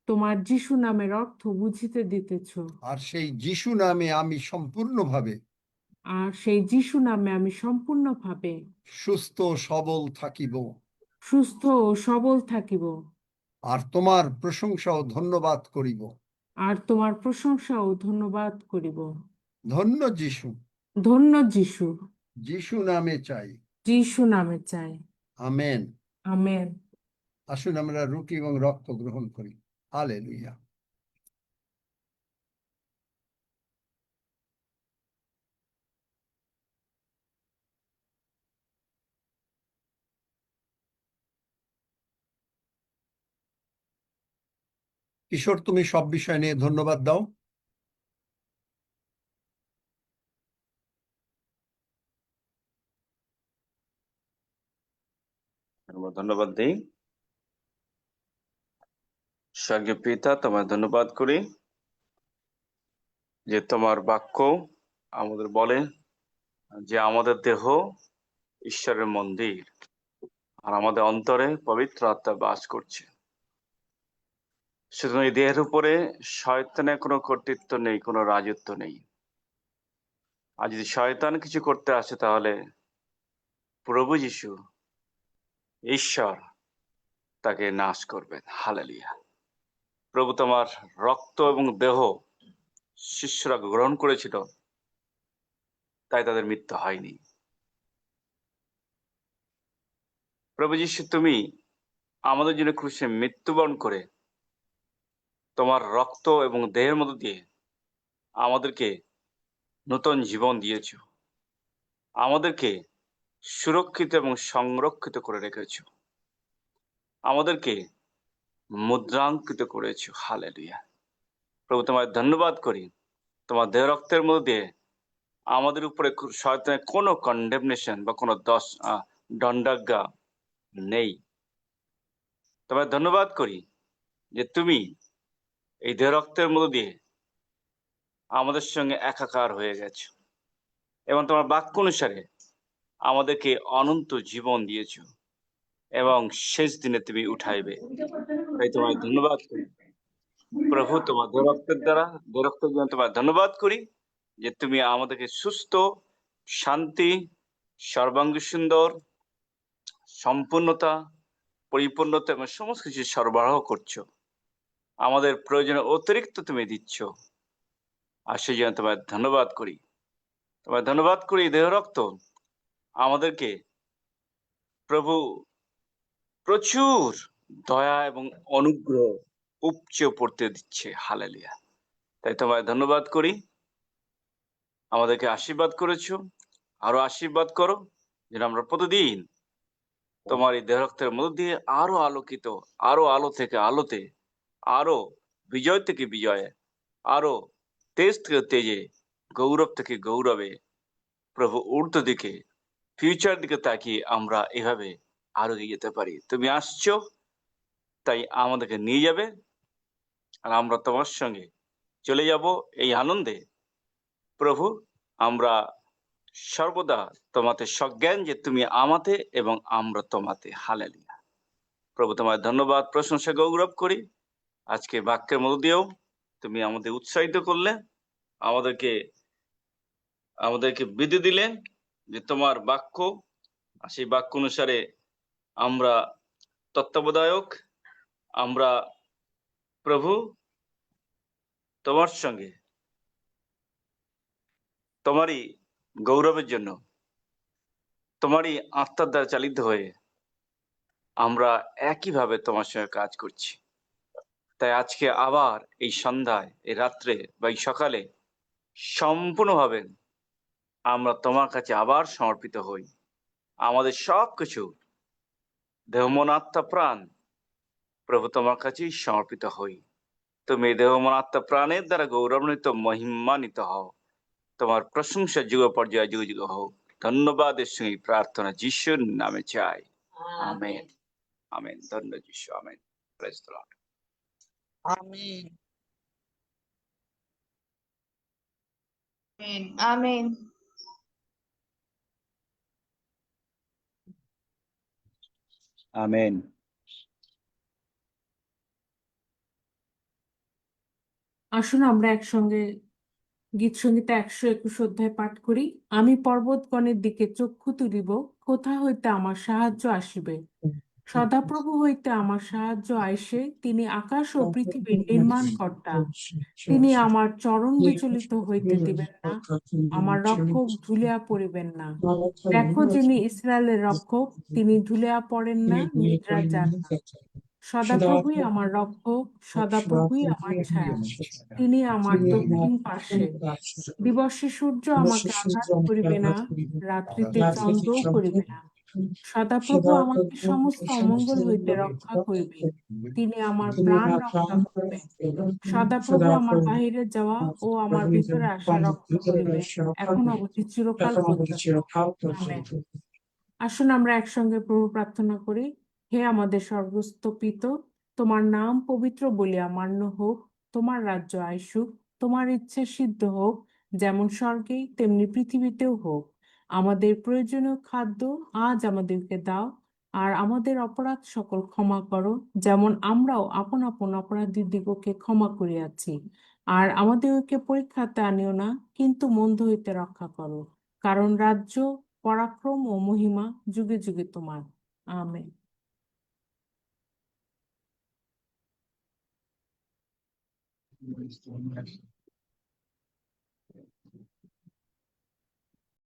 তোমার যিশু নামের অর্থ বুঝিতে দিতেছ। আর সেই যিশু নামে আমি সম্পূর্ণভাবে আর সেই যিশু নামে আমি সম্পূর্ণভাবে সুস্থ সবল থাকিব। সুস্থ ও সবল থাকিব। আর তোমার প্রশংসা ও ধন্যবাদ করিব। আর তোমার প্রশংসা ও ধন্যবাদ করিব। ধন্য যিশু। ধন্য যিশু। যিশু নামে চাই। যিশু নামে চাই। আমেন। আমেন। আসুন আমরা রুটি এবং রক্ত গ্রহণ করি। হালেলুয়া। কিশোর, তুমি সব বিষয় নিয়ে ধন্যবাদ দাও। ধন্যবাদ দিই। স্বর্গীয় পিতা, তোমায় ধন্যবাদ করি যে তোমার বাক্য আমাদের বলে যে আমাদের দেহ ঈশ্বরের মন্দির আর আমাদের অন্তরে পবিত্র আত্মা বাস করছে। শুধু এই দেহের উপরে শয়তানের কোনো কর্তৃত্ব নেই, কোনো রাজত্ব নেই। আর যদি শয়তান কিছু করতে আসে তাহলে প্রভু যিশু ঈশ্বর তাকে নাশ করবেন। হালেলুয়া। প্রভু, তোমার রক্ত এবং দেহ শিষ্যরা গ্রহণ করেছিল, তাই তাদের মৃত্যু হয়নি। প্রভু যিশু, তুমি আমাদের জন্য ক্রুশে মৃত্যুবরণ করে তোমার রক্ত এবং দেহের মধ্য দিয়ে আমাদেরকে নতুন জীবন দিয়েছ, আমাদেরকে সুরক্ষিত এবং সংরক্ষিত করে রেখেছ, আমাদেরকে মুদ্রাঙ্কিত করেছ। হালেলুয়া। প্রভু, তোমায় ধন্যবাদ করি। তোমার দেহ রক্তের মধ্যে দিয়ে আমাদের উপরে শয়তানের কোনো কন্ডেমনেশন বা কোনো দণ্ডাজ্ঞা নেই। তোমায় ধন্যবাদ করি যে তুমি এই দেহ রক্তের মধ্য দিয়ে আমাদের সঙ্গে একাকার হয়ে গেছো এবং তোমার বাক্য অনুসারে আমাদেরকে অনন্ত জীবন দিয়েছো এবং শেষ দিনে তুমি উঠাইবে। তাই তোমায় ধন্যবাদ করি। প্রভু তোমার রক্তের দ্বারা রক্তের জন্য তোমার ধন্যবাদ করি যে তুমি আমাদেরকে সুস্থ, শান্তি, সর্বাঙ্গ সুন্দর, সম্পূর্ণতা, পরিপূর্ণতা এবং সমস্ত কিছু সরবরাহ করছো। আমাদের প্রয়োজনে অতিরিক্ত তুমি দিচ্ছ, আর সেই জন্য তোমার ধন্যবাদ করি। তোমার ধন্যবাদ করি দেহ রক্ত আমাদেরকে প্রভু প্রচুর দয়া এবং অনুগ্রহ উপচে পড়তে দিচ্ছে। হালেলুয়া। তাই তোমায় ধন্যবাদ করি, আমাদেরকে আশীর্বাদ করেছো, আরো আশীর্বাদ করো যেন আমরা প্রতিদিন তোমার এই দেহ রক্তের মধ্য দিয়ে আরো আলোকিত, আরো আলো থেকে আলোতে, আরো বিজয় থেকে বিজয়ে, আরো তেজ থেকে তেজে, গৌরব থেকে গৌরবে, প্রভু ঊর্ধ্ব দিকে, ফিউচার দিকে তাকিয়ে আমরা এভাবে আরো এগিয়ে যেতে পারি। তুমি আসছো, তাই আমাদেরকে নিয়ে যাবে, আর আমরা তোমার সঙ্গে চলে যাব এই আনন্দে। প্রভু, আমরা সর্বদা তোমাতে সজ্ঞান যে তুমি আমাতে এবং আমরা তোমাতে। হালেলুয়া। প্রভু, তোমার ধন্যবাদ, প্রশংসা, গৌরব করি। আজকে বাক্যের মধ্য দিয়েও তুমি আমাদের উৎসাহিত করলে, আমাদেরকে বিধি দিলে যে তোমার বাক্য, আর সেই বাক্য অনুসারে আমরা তত্ত্বাবধায়ক, আমরা প্রভু তোমার সঙ্গে তোমারই গৌরবের জন্য, তোমারই আত্মার দ্বারা চালিত হয়ে আমরা একইভাবে তোমার সঙ্গে কাজ করছি। তাই আজকে আবার এই সন্ধ্যায়, এই রাত্রে বা এই সকালে সম্পূর্ণভাবে আমরা তোমার কাছে আবার সমর্পিত হই। আমাদের সবকিছু দেহ, মন, আত্মা, প্রাণ প্রভু তোমার কাছেই সমর্পিত হই। তুমি দেহ, মন, আত্মা, প্রাণের দ্বারা গৌরবান্বিত, মহিমান্বিত হও। তোমার প্রশংসা যুগ পর্যায়ে যুগ যুগ হোক। ধন্যবাদের সঙ্গে প্রার্থনা যিশুর নামে চাই। আমেন। আমেন। ধন্যবাদ যিশু। Amen. Praise the Lord. Amen. Amen. Amen. আসুন আমরা একসঙ্গে গীত সংহিতা 121 অধ্যায় পাঠ করি। আমি পর্বতগণের দিকে চক্ষু তুলিব, কোথা হইতে আমার সাহায্য আসিবে। সদাপ্রভু হইতে আমার সাহায্য আইসে, তিনি আকাশ ও পৃথিবীর নির্মাণকর্তা। তিনি আমার চরণ বিচলিত হইতে দিবেন না, আমার রক্ষক ঝুলিয়া পড়িবেন না। দেখো, যিনি ইসরায়েলের রক্ষক, তিনি ঝুলিয়া পড়েন না, নিদ্রা যান না। সদাপ্রভুই আমার রক্ষক, সদাপ্রভুই আমার ছায়া, তিনি আমার দক্ষিণ পার্শ্বে। দিবসে সূর্য আমাকে আঘাত করিবে না, রাত্রিতে চন্দ্রও করিবে না। সদাপ্রভু আমাকে সমস্ত অমঙ্গল হইতে রক্ষা করিবে, তিনি আমার প্রাণ রক্ষা করিবেন। সদাপ্রভু আমার বাহিরে যাওয়া ও আমার ভিতরে আসা রক্ষা করিবে, এখন অবধি চিরকাল পর্যন্ত। আমেন। আসুন আমরা একসঙ্গে প্রভু প্রার্থনা করি। হে আমাদের স্বর্গস্থ পিতা, তোমার নাম পবিত্র বলিয়া মান্য হোক, তোমার রাজ্য আইসুক, তোমার ইচ্ছে সিদ্ধ হোক, যেমন স্বর্গে তেমনি পৃথিবীতেও হোক। আমাদের প্রয়োজনীয় খাদ্য আজ আমাদেরকে দাও, আর আমাদের অপরাধ সকল ক্ষমা করো, যেমন আমরাও আপন আপন অপরাধীদিগকে ক্ষমা করিয়াছি। আর আমাদেরকে পরীক্ষাতে আনিও না, কিন্তু মন্দ হইতে রক্ষা করো, কারণ রাজ্য, পরাক্রম ও মহিমা যুগে যুগে তোমার। আমেন।